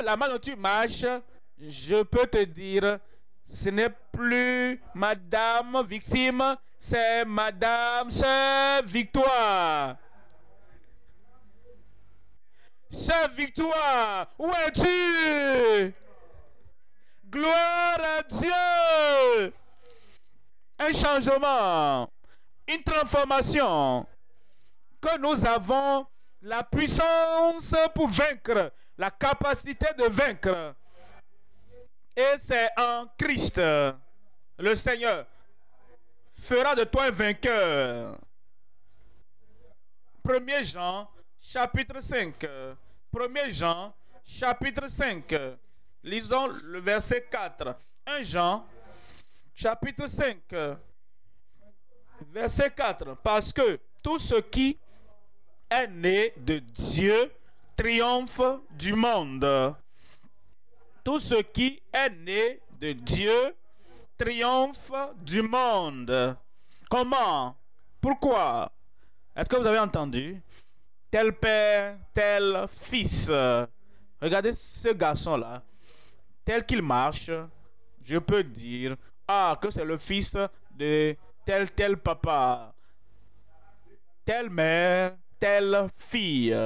la main dont tu marches, je peux te dire, ce n'est plus Madame Victime, c'est Madame Sœur Victoire. Sœur Victoire, où es-tu? Gloire à Dieu. Un changement, une transformation, que nous avons la puissance pour vaincre, la capacité de vaincre. Et c'est en Christ. Le Seigneur fera de toi un vainqueur. 1 Jean, chapitre 5. 1 Jean, chapitre 5. Lisons le verset 4. 1 Jean, chapitre 5, verset 4. Parce que tout ce qui est né de Dieu triomphe du monde. Tout ce qui est né de Dieu triomphe du monde. Comment? Pourquoi? Est-ce que vous avez entendu? Tel père, tel fils. Regardez ce garçon-là. Tel qu'il marche, je peux dire, ah, que c'est le fils de tel papa. Telle mère, telle fille.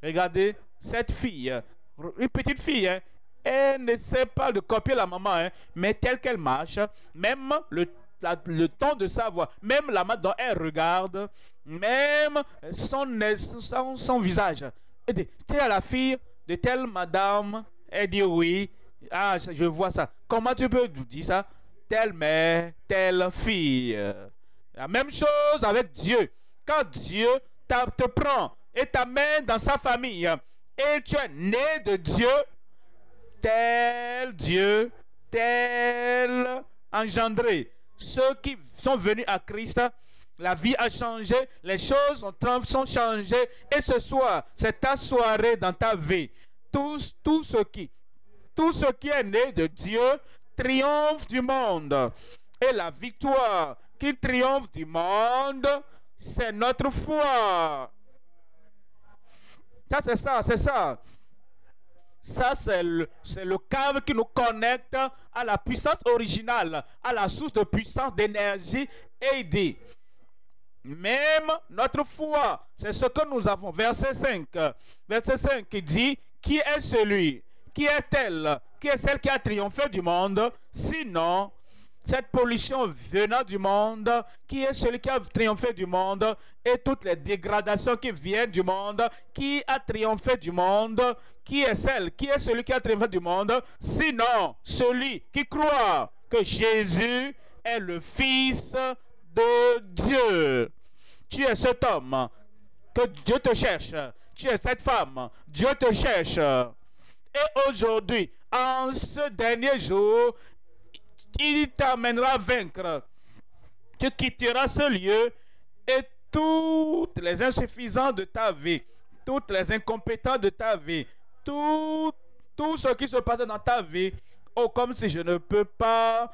Regardez cette fille. Une petite fille, hein? Elle ne sait pas de copier la maman, hein, mais telle qu'elle marche, même le ton de sa voix, même la manière dont elle regarde, même son visage. C'est la fille de telle madame, elle dit oui, ah, je vois ça. Comment tu peux dire ça? Telle mère, telle fille. La même chose avec Dieu. Quand Dieu te prend et t'amène dans sa famille, et tu es né de Dieu, tel Dieu, tel engendré. Ceux qui sont venus à Christ, la vie a changé, les choses sont changées. Et ce soir, c'est ta soirée dans ta vie. Tout ce qui est né de Dieu triomphe du monde. Et la victoire qui triomphe du monde, c'est notre foi. Ça, c'est ça, c'est ça. Ça, c'est le câble qui nous connecte à la puissance originale, à la source de puissance, d'énergie. Et il dit, même notre foi, c'est ce que nous avons. Verset 5. Verset 5 qui dit, qui est celui, qui est-elle, qui est celle qui a triomphé du monde, sinon cette pollution venant du monde, qui est celui qui a triomphé du monde, et toutes les dégradations qui viennent du monde, qui a triomphé du monde, qui est celle, qui est celui qui a triomphé du monde, sinon celui qui croit que Jésus est le Fils de Dieu. Tu es cet homme que Dieu te cherche. Tu es cette femme, Dieu te cherche. Et aujourd'hui, en ce dernier jour, il t'amènera à vaincre. Tu quitteras ce lieu et toutes les insuffisances de ta vie, toutes les incompétences de ta vie, tout ce qui se passe dans ta vie. Oh, comme si je ne peux pas,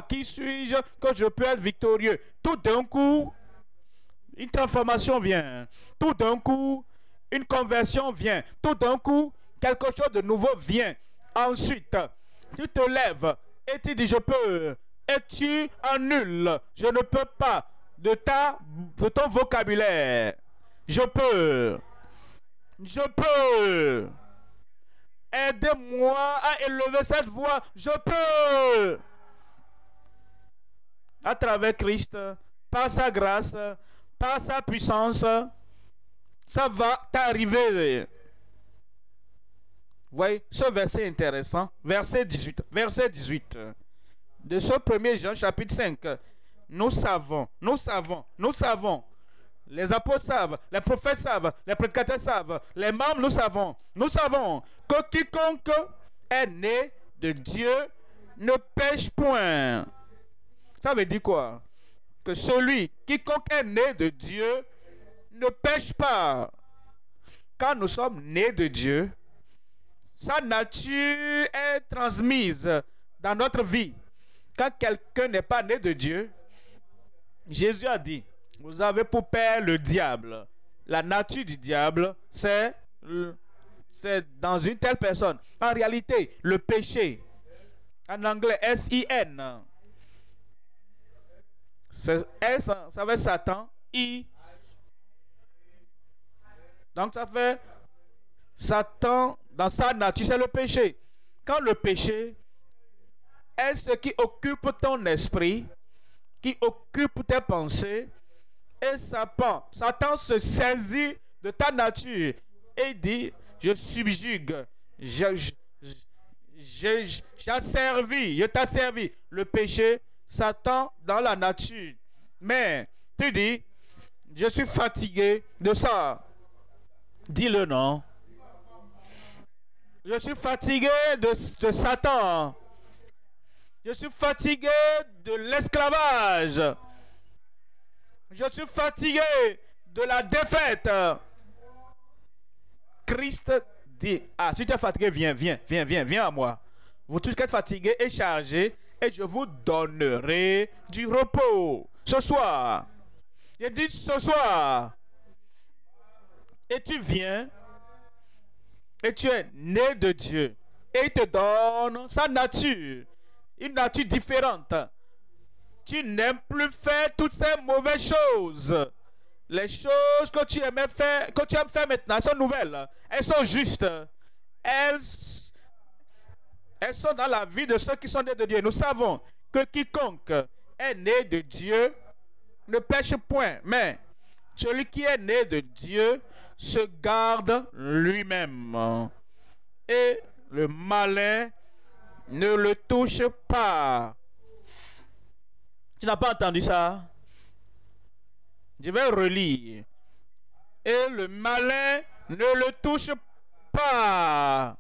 Qui suis-je que je peux être victorieux? Tout d'un coup, une transformation vient. Tout d'un coup, une conversion vient. Tout d'un coup, quelque chose de nouveau vient. Ensuite, tu te lèves et tu dis, je peux. Et tu annules, je ne peux pas, de ton vocabulaire. Je peux. Je peux. Aidez-moi à élever cette voix. Je peux. À travers Christ, par sa grâce, par sa puissance, ça va t'arriver. Vous voyez, ce verset intéressant. Verset 18. Verset 18. De ce 1er Jean chapitre 5. Nous savons. Les apôtres savent, les prophètes savent, les prédicateurs savent, les membres, nous savons que quiconque est né de Dieu ne pêche point. Ça veut dire quoi? Que quiconque est né de Dieu ne pêche pas. Quand nous sommes nés de Dieu, sa nature est transmise dans notre vie. Quand quelqu'un n'est pas né de Dieu, Jésus a dit, vous avez pour père le diable. La nature du diable, c'est dans une telle personne. En réalité, le péché, en anglais, S-I-N. S, ça fait Satan, I. Donc ça fait Satan, dans sa nature, c'est le péché. Quand le péché est ce qui occupe ton esprit, qui occupe tes pensées, et Satan se saisit de ta nature et dit, je subjugue, je t'ai servi le péché, Satan dans la nature. Mais tu dis, je suis fatigué de ça. Dis-le non. Je suis fatigué de Satan. Je suis fatigué de l'esclavage. Je suis fatigué de la défaite. Christ dit, si tu es fatigué, viens à moi. Vous tous qui êtes fatigués et chargés, et je vous donnerai du repos. Ce soir. Il dit ce soir. Et tu viens, et tu es né de Dieu. Et il te donne sa nature. Une nature différente. Tu n'aimes plus faire toutes ces mauvaises choses. Les choses que tu aimes faire maintenant, elles sont nouvelles. Elles sont justes. Elles sont dans la vie de ceux qui sont nés de Dieu. Nous savons que quiconque est né de Dieu ne pêche point. Mais celui qui est né de Dieu se garde lui-même. Et le malin ne le touche pas. Tu n'as pas entendu ça? Je vais relire. Et le malin ne le touche pas.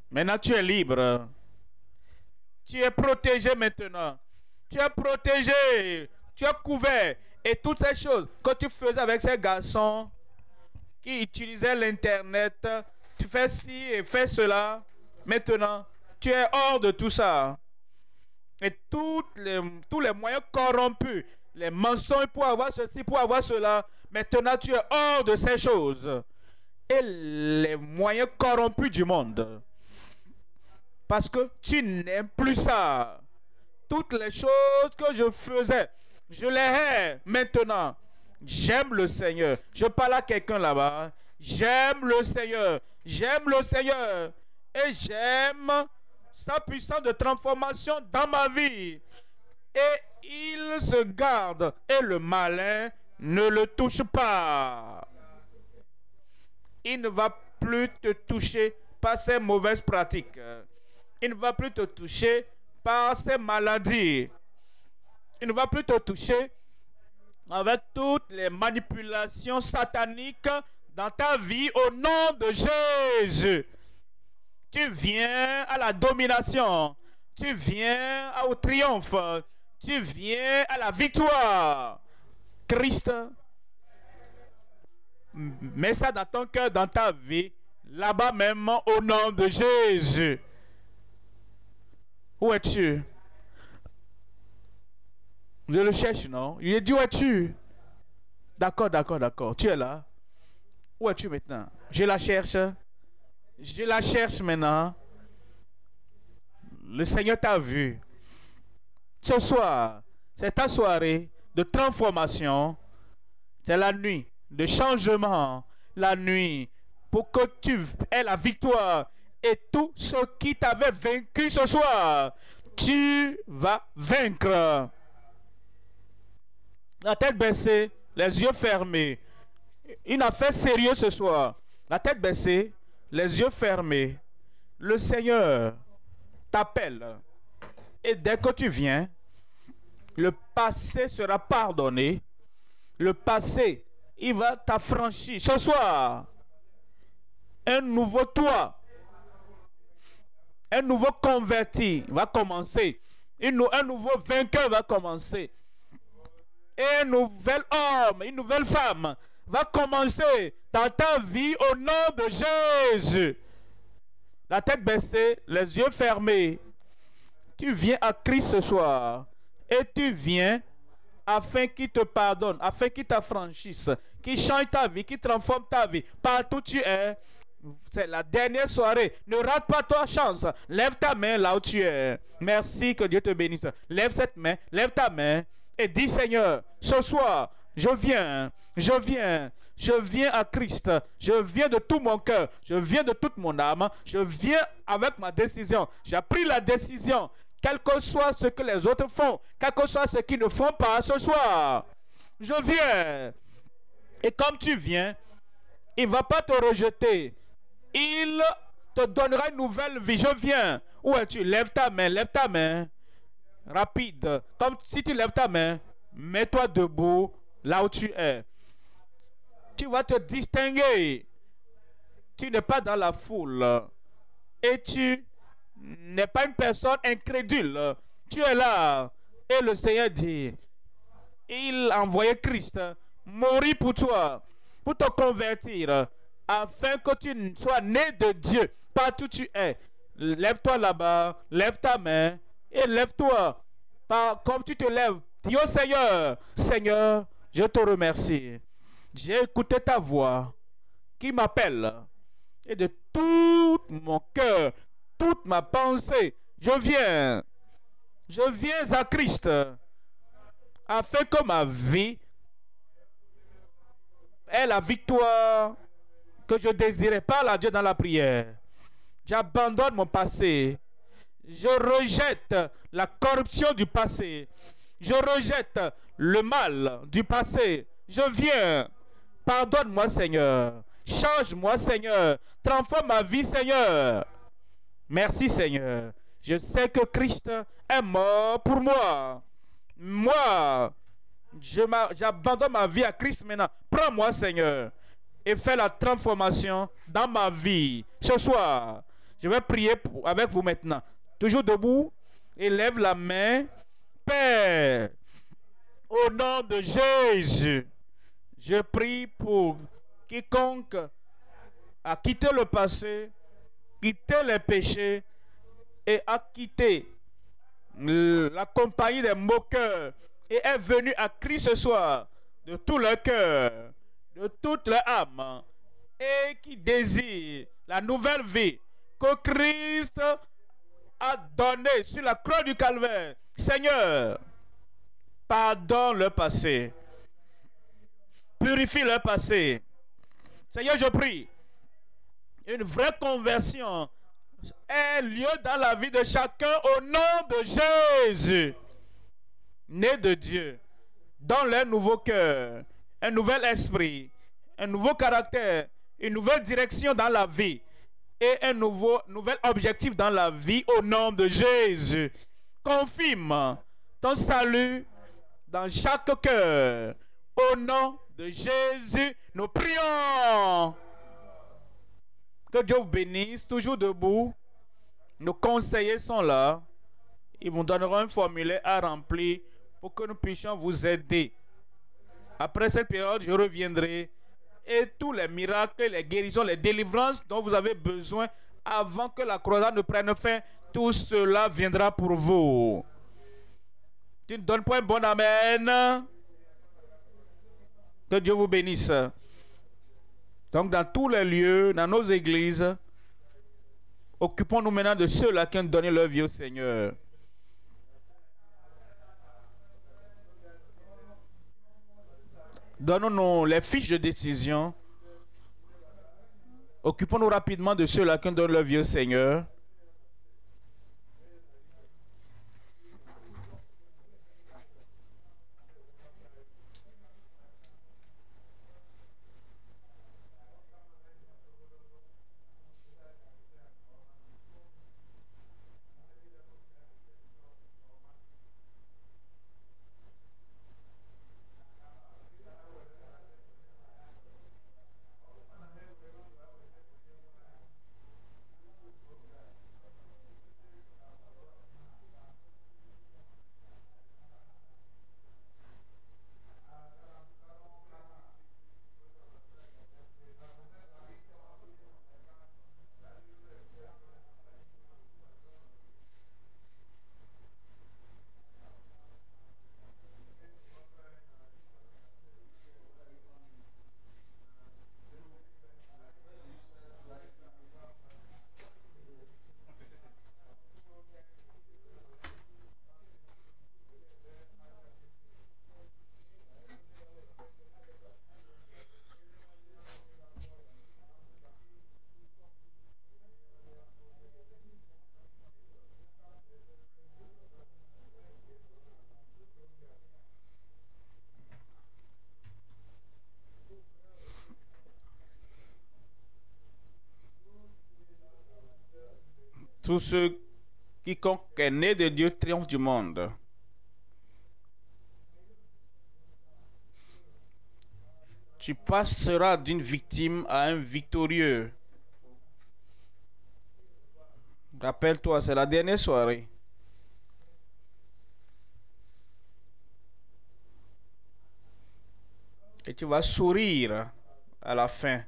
Maintenant, tu es libre. Tu es protégé maintenant. Tu es protégé. Tu es couvert. Et toutes ces choses que tu faisais avec ces garçons qui utilisaient l'Internet, tu fais ci et fais cela. Maintenant, tu es hors de tout ça. Et tous les moyens corrompus, les mensonges pour avoir ceci, pour avoir cela, maintenant tu es hors de ces choses. Et les moyens corrompus du monde. Parce que tu n'aimes plus ça. Toutes les choses que je faisais, je les hais maintenant. J'aime le Seigneur. Je parle à quelqu'un là-bas. J'aime le Seigneur. J'aime le Seigneur. Et j'aime sa puissance de transformation dans ma vie. Et il se garde. Et le malin ne le touche pas. Il ne va plus te toucher par ses mauvaises pratiques. Il ne va plus te toucher par ses maladies. Il ne va plus te toucher avec toutes les manipulations sataniques dans ta vie au nom de Jésus. Tu viens à la domination. Tu viens au triomphe. Tu viens à la victoire. Christ, mets ça dans ton cœur, dans ta vie, là-bas même, au nom de Jésus. Où es-tu? Je le cherche, non? Il a dit, où es-tu? D'accord, d'accord, d'accord. Tu es là. Où es-tu maintenant? Je la cherche. Je la cherche maintenant. Le Seigneur t'a vu. Ce soir, c'est ta soirée de transformation. C'est la nuit de changement. La nuit pour que tu aies la victoire. Et tout ce qui t'avait vaincu ce soir, tu vas vaincre. La tête baissée, les yeux fermés. Une affaire sérieuse ce soir. La tête baissée, les yeux fermés. Le Seigneur t'appelle. Et dès que tu viens, le passé sera pardonné. Le passé, il va t'affranchir. Ce soir, un nouveau toi, un nouveau converti va commencer. Un nouveau vainqueur va commencer. Et un nouvel homme, une nouvelle femme va commencer dans ta vie au nom de Jésus. La tête baissée, les yeux fermés. Tu viens à Christ ce soir. Et tu viens afin qu'il te pardonne, afin qu'il t'affranchisse, qu'il change ta vie, qu'il transforme ta vie. Partout où tu es, c'est la dernière soirée. Ne rate pas ta chance. Lève ta main là où tu es. Merci, que Dieu te bénisse. Lève cette main, lève ta main et dis, Seigneur, ce soir, je viens à Christ. Je viens de tout mon cœur. Je viens de toute mon âme. Je viens avec ma décision. J'ai pris la décision. Quel que soit ce que les autres font, quel que soit ce qu'ils ne font pas ce soir, je viens. Et comme tu viens, il ne va pas te rejeter. Il te donnera une nouvelle vie. Je viens. Où es-tu? Lève ta main, lève ta main. Rapide. Comme si tu lèves ta main, mets-toi debout là où tu es. Tu vas te distinguer. Tu n'es pas dans la foule. Et tu n'es pas une personne incrédule. Tu es là. Et le Seigneur dit, il a envoyé Christ mourir pour toi, pour te convertir, afin que tu sois né de Dieu partout où tu es. Lève-toi là-bas, lève ta main et lève-toi. Comme tu te lèves, dis au Seigneur, Seigneur, je te remercie. J'ai écouté ta voix qui m'appelle. Et de tout mon cœur, toute ma pensée, je viens à Christ, afin que ma vie ait la victoire que je désirais. Parle à Dieu dans la prière. J'abandonne mon passé. Je rejette la corruption du passé. Je rejette le mal du passé. Je viens. Pardonne-moi, Seigneur. Change-moi, Seigneur. Transforme ma vie, Seigneur. Merci, Seigneur. Je sais que Christ est mort pour moi. Moi, j'abandonne ma vie à Christ maintenant. Prends-moi, Seigneur, et fais la transformation dans ma vie. Ce soir, je vais prier avec vous maintenant. Toujours debout, et lève la main. Père, au nom de Jésus, je prie pour quiconque a quitté le passé, quitté les péchés et a quitté la compagnie des moqueurs et est venue à Christ ce soir de tout leur cœur, de toute leur âme, et qui désire la nouvelle vie que Christ a donnée sur la croix du Calvaire. Seigneur, pardonne leur passé, purifie leur passé. Seigneur, je prie, une vraie conversion ait lieu dans la vie de chacun au nom de Jésus, né de Dieu, dans leur nouveau cœur, un nouvel esprit, un nouveau caractère, une nouvelle direction dans la vie et un nouvel objectif dans la vie au nom de Jésus. Confirme ton salut dans chaque cœur. Au nom de Jésus, nous prions. Que Dieu vous bénisse, toujours debout. Nos conseillers sont là. Ils vous donneront un formulaire à remplir pour que nous puissions vous aider. Après cette période, je reviendrai et tous les miracles, les guérisons, les délivrances dont vous avez besoin avant que la croisade ne prenne fin, tout cela viendra pour vous. Tu ne donnes pas un bon amen? Que Dieu vous bénisse. Donc, dans tous les lieux, dans nos églises, occupons-nous maintenant de ceux-là qui ont donné leur vie au Seigneur. Donnons-nous les fiches de décision. Occupons-nous rapidement de ceux-là qui ont donné leur vie au Seigneur. Tous ceux quiconque est né de Dieu triomphe du monde. Tu passeras d'une victime à un victorieux. Rappelle-toi, c'est la dernière soirée. Et tu vas sourire à la fin.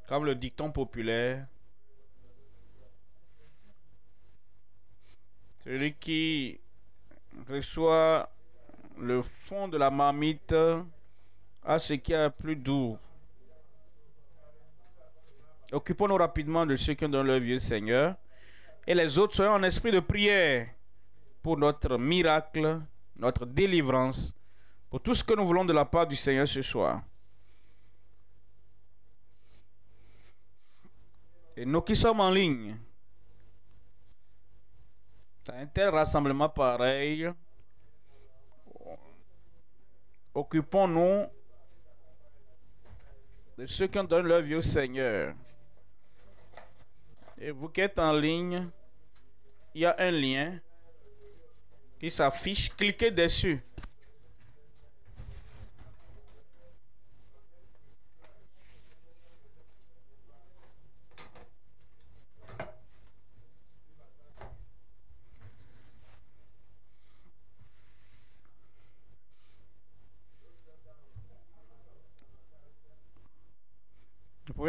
Comme le dicton populaire, celui qui reçoit le fond de la marmite a ce qui est plus doux. Occupons-nous rapidement de ceux qui ont donné leur vie au Seigneur. Et les autres soyons en esprit de prière pour notre miracle, notre délivrance, pour tout ce que nous voulons de la part du Seigneur ce soir. Et nous qui sommes en ligne, à un tel rassemblement pareil, occupons-nous de ceux qui ont donné leur vie au Seigneur. Et vous qui êtes en ligne, il y a un lien qui s'affiche, cliquez dessus.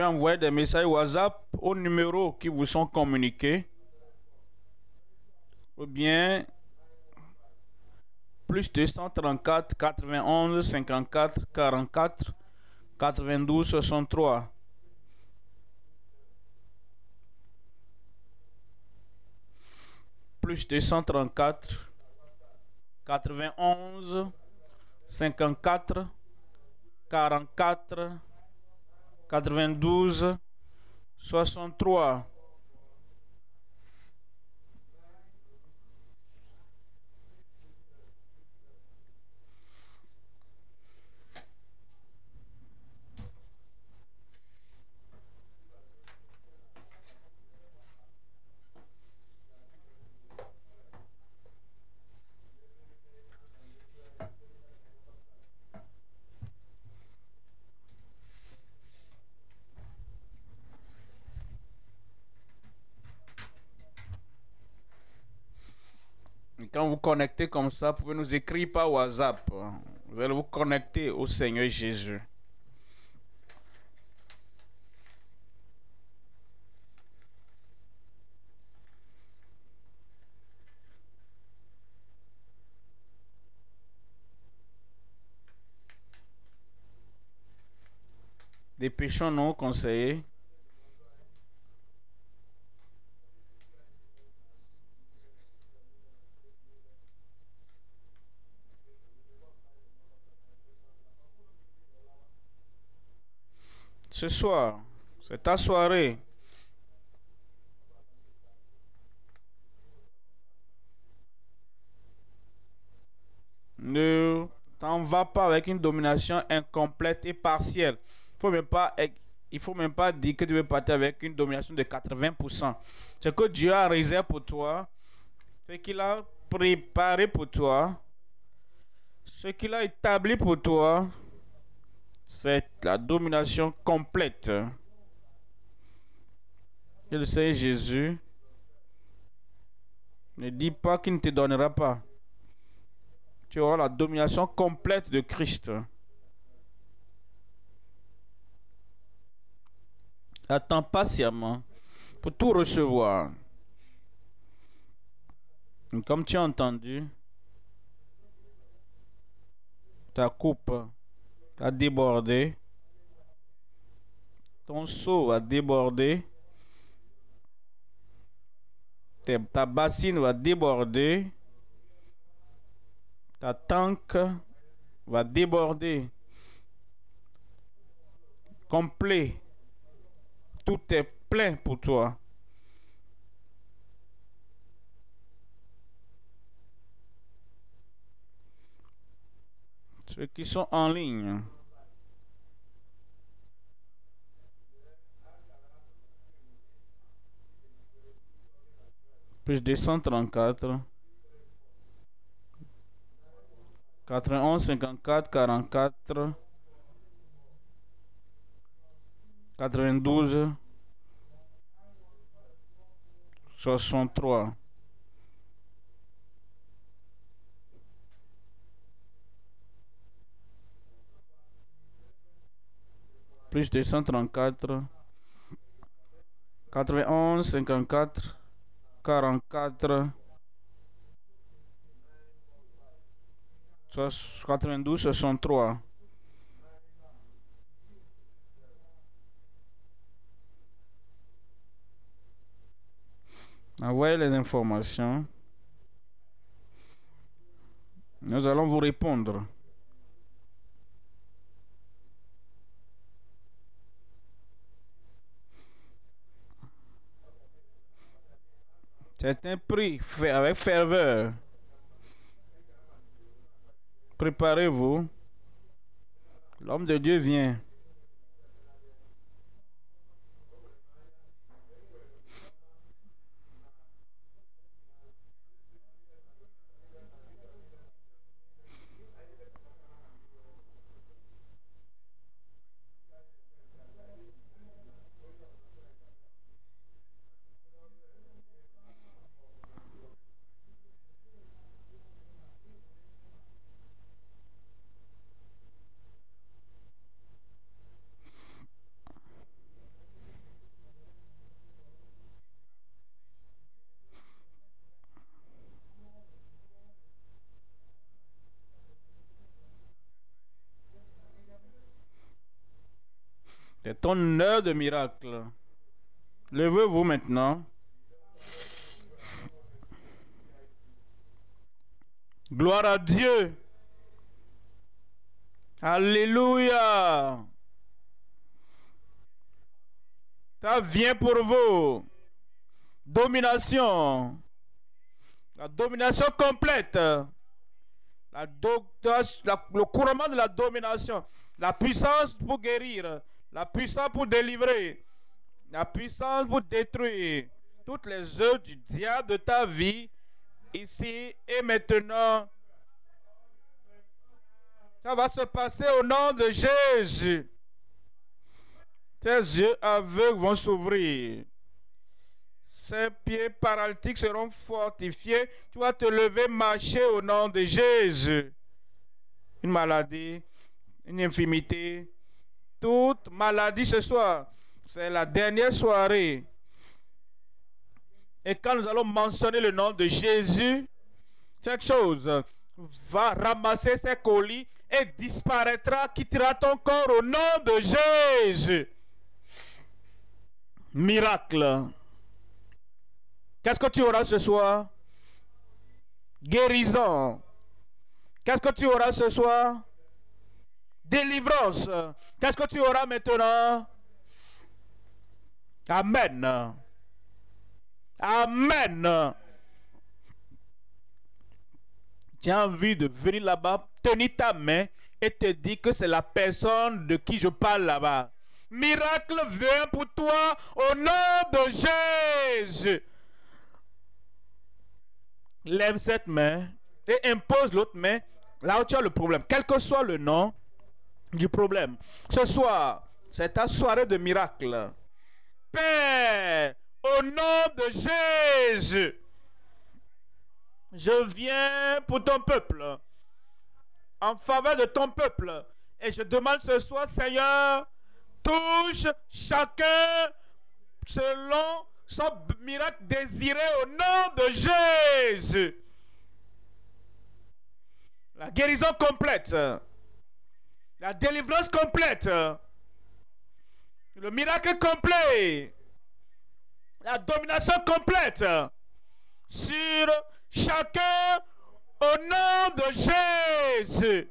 pouvez envoyer des messages WhatsApp aux numéros qui vous sont communiqués. Ou bien plus 234 91 54 44 92 63. Plus 234 91 54 44 92 63. Et quand vous connectez comme ça, vous pouvez nous écrire par WhatsApp. Vous allez vous connecter au Seigneur Jésus. Dépêchons-nous, conseillers. Ce soir, c'est ta soirée. Ne t'en va pas avec une domination incomplète et partielle. Il faut même pas dire que tu veux partir avec une domination de 80%. Ce que Dieu a réservé pour toi, ce qu'il a préparé pour toi, ce qu'il a établi pour toi, c'est la domination complète. Et le Seigneur Jésus ne dit pas qu'il ne te donnera pas. Tu auras la domination complète de Christ. Attends patiemment pour tout recevoir. Comme tu as entendu, ta coupe a débordé, ton seau a débordé, ta bassine va déborder, ta tank va déborder. Complet. Tout est plein pour toi. Ceux qui sont en ligne, plus 234 91 54 44 92 63. Plus 234 91 54 44 92 63. Envoyez les informations. Nous allons vous répondre. C'est un prix fait avec ferveur. Préparez-vous. L'homme de Dieu vient. C'est ton heure de miracle. Levez-vous maintenant. Gloire à Dieu. Alléluia. Ça vient pour vous. Domination. La domination complète. Le couronnement de la domination. La puissance pour guérir. La puissance pour délivrer. La puissance pour détruire toutes les œuvres du diable de ta vie. Ici et maintenant. Ça va se passer au nom de Jésus. Tes yeux aveugles vont s'ouvrir. Ces pieds paralytiques seront fortifiés. Tu vas te lever, marcher au nom de Jésus. Une maladie, une infirmité, toute maladie ce soir. C'est la dernière soirée. Et quand nous allons mentionner le nom de Jésus, quelque chose va ramasser ses colis et disparaîtra, quittera ton corps au nom de Jésus. Miracle. Qu'est-ce que tu auras ce soir? Guérison. Qu'est-ce que tu auras ce soir? Délivrance. Qu'est-ce que tu auras maintenant? Amen. Amen. J'ai envie de venir là-bas, tenir ta main et te dire que c'est la personne de qui je parle là-bas. Miracle vient pour toi au nom de Jésus. Lève cette main et impose l'autre main là où tu as le problème. Quel que soit le nom du problème. Ce soir, c'est ta soirée de miracle. Père, au nom de Jésus, je viens pour ton peuple, en faveur de ton peuple. Et je demande ce soir, Seigneur, touche chacun selon son miracle désiré au nom de Jésus. La guérison complète. La délivrance complète. Le miracle complet. La domination complète. Sur chacun au nom de Jésus.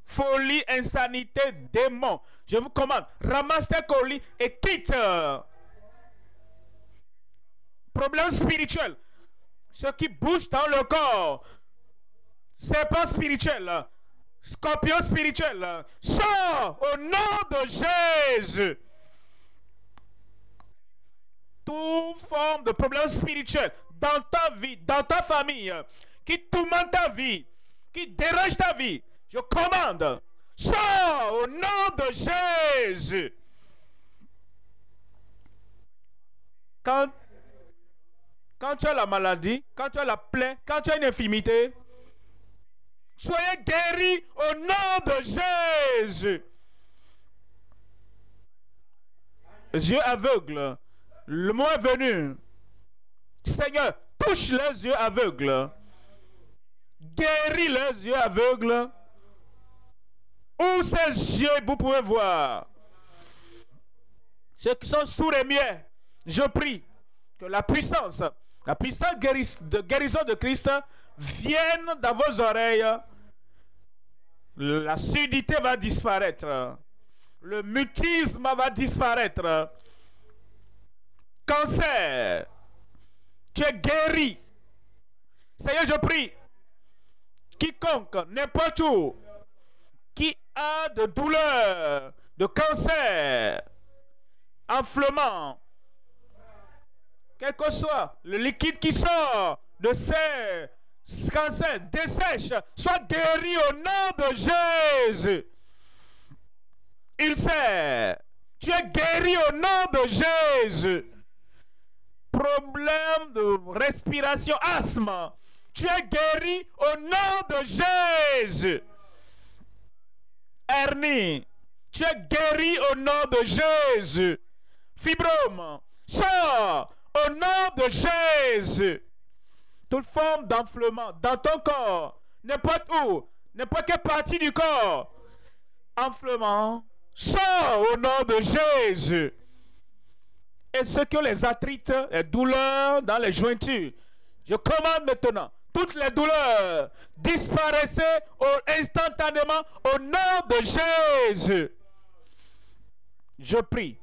Folie, insanité, démon. Je vous commande, ramasse tes colis et quitte. Problème spirituel. Ce qui bouge dans le corps. Serpent spirituel. Scorpion spirituel. Sors au nom de Jésus. Toute forme de problème spirituel dans ta vie, dans ta famille, qui tourmente ta vie, qui dérange ta vie, je commande, sors au nom de Jésus. Quand tu as la maladie, quand tu as la plaie, quand tu as une infirmité, soyez guéris au nom de Jésus. Les yeux aveugles, le moment est venu. Seigneur, touche les yeux aveugles. Guéris les yeux aveugles. Où ces yeux vous pouvez voir. Ceux qui sont sourds et muets, je prie que la puissance de guérison de Christ vienne dans vos oreilles. La surdité va disparaître. Le mutisme va disparaître. Cancer, tu es guéri. Seigneur, je prie. Quiconque, n'importe où, qui a de douleur, de cancer, enflement, quel que soit le liquide qui sort de ces cancers, dessèche, soit guéri au nom de Jésus. Ulcère, tu es guéri au nom de Jésus. Problème de respiration, asthme, tu es guéri au nom de Jésus. Hernie, tu es guéri au nom de Jésus. Fibrome, sors au nom de Jésus. Toute forme d'enflement dans ton corps, n'importe où, n'importe quelle partie du corps, enflement, sors au nom de Jésus. Et ceux qui ont les arthrites, les douleurs dans les jointures, je commande maintenant, toutes les douleurs disparaissez instantanément au nom de Jésus. Je prie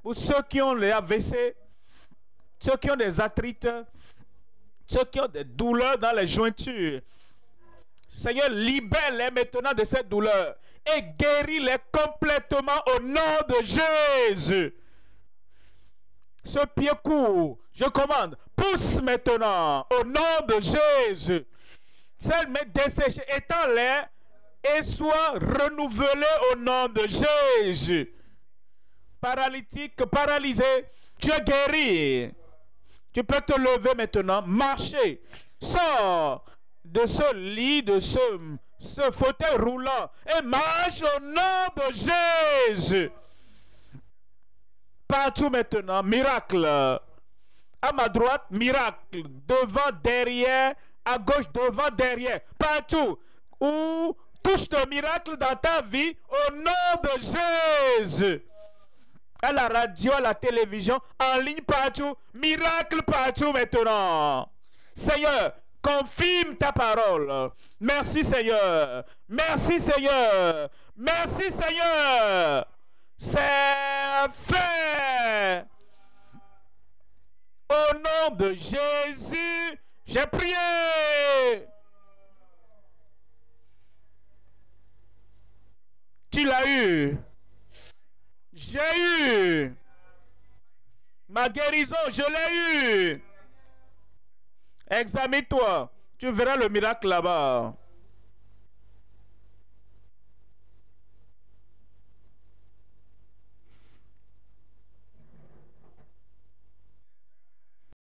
pour ceux qui ont les AVC, ceux qui ont des arthrites, ceux qui ont des douleurs dans les jointures. Seigneur, libère-les maintenant de cette douleur et guéris-les complètement au nom de Jésus. Ce pied court, je commande, pousse maintenant au nom de Jésus. Celle mais desséchée, étends-les et sois renouvelé au nom de Jésus. Paralytique, paralysé, tu es guéri. Tu peux te lever maintenant, marcher. Sors de ce lit, de ce fauteuil roulant et marche au nom de Jésus. Partout maintenant, miracle. À ma droite, miracle. Devant, derrière, à gauche, devant, derrière. Partout où touche de miracle dans ta vie au nom de Jésus. À la radio, à la télévision, en ligne partout, miracle partout maintenant. Seigneur, confirme ta parole. Merci Seigneur. Merci Seigneur. Merci Seigneur. C'est fait. Au nom de Jésus, j'ai prié. Tu l'as eu. J'ai eu. Ma guérison, je l'ai eu. Examine-toi. Tu verras le miracle là-bas.